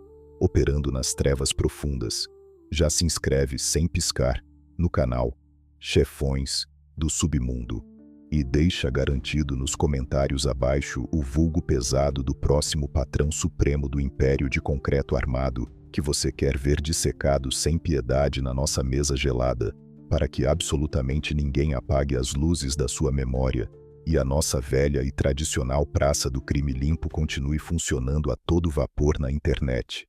operando nas trevas profundas, já se inscreve sem piscar no canal Chefões do Submundo e deixa garantido nos comentários abaixo o vulgo pesado do próximo patrão supremo do Império de Concreto Armado que você quer ver dissecado sem piedade na nossa mesa gelada, para que absolutamente ninguém apague as luzes da sua memória e a nossa velha e tradicional Praça do Crime Limpo continue funcionando a todo vapor na internet.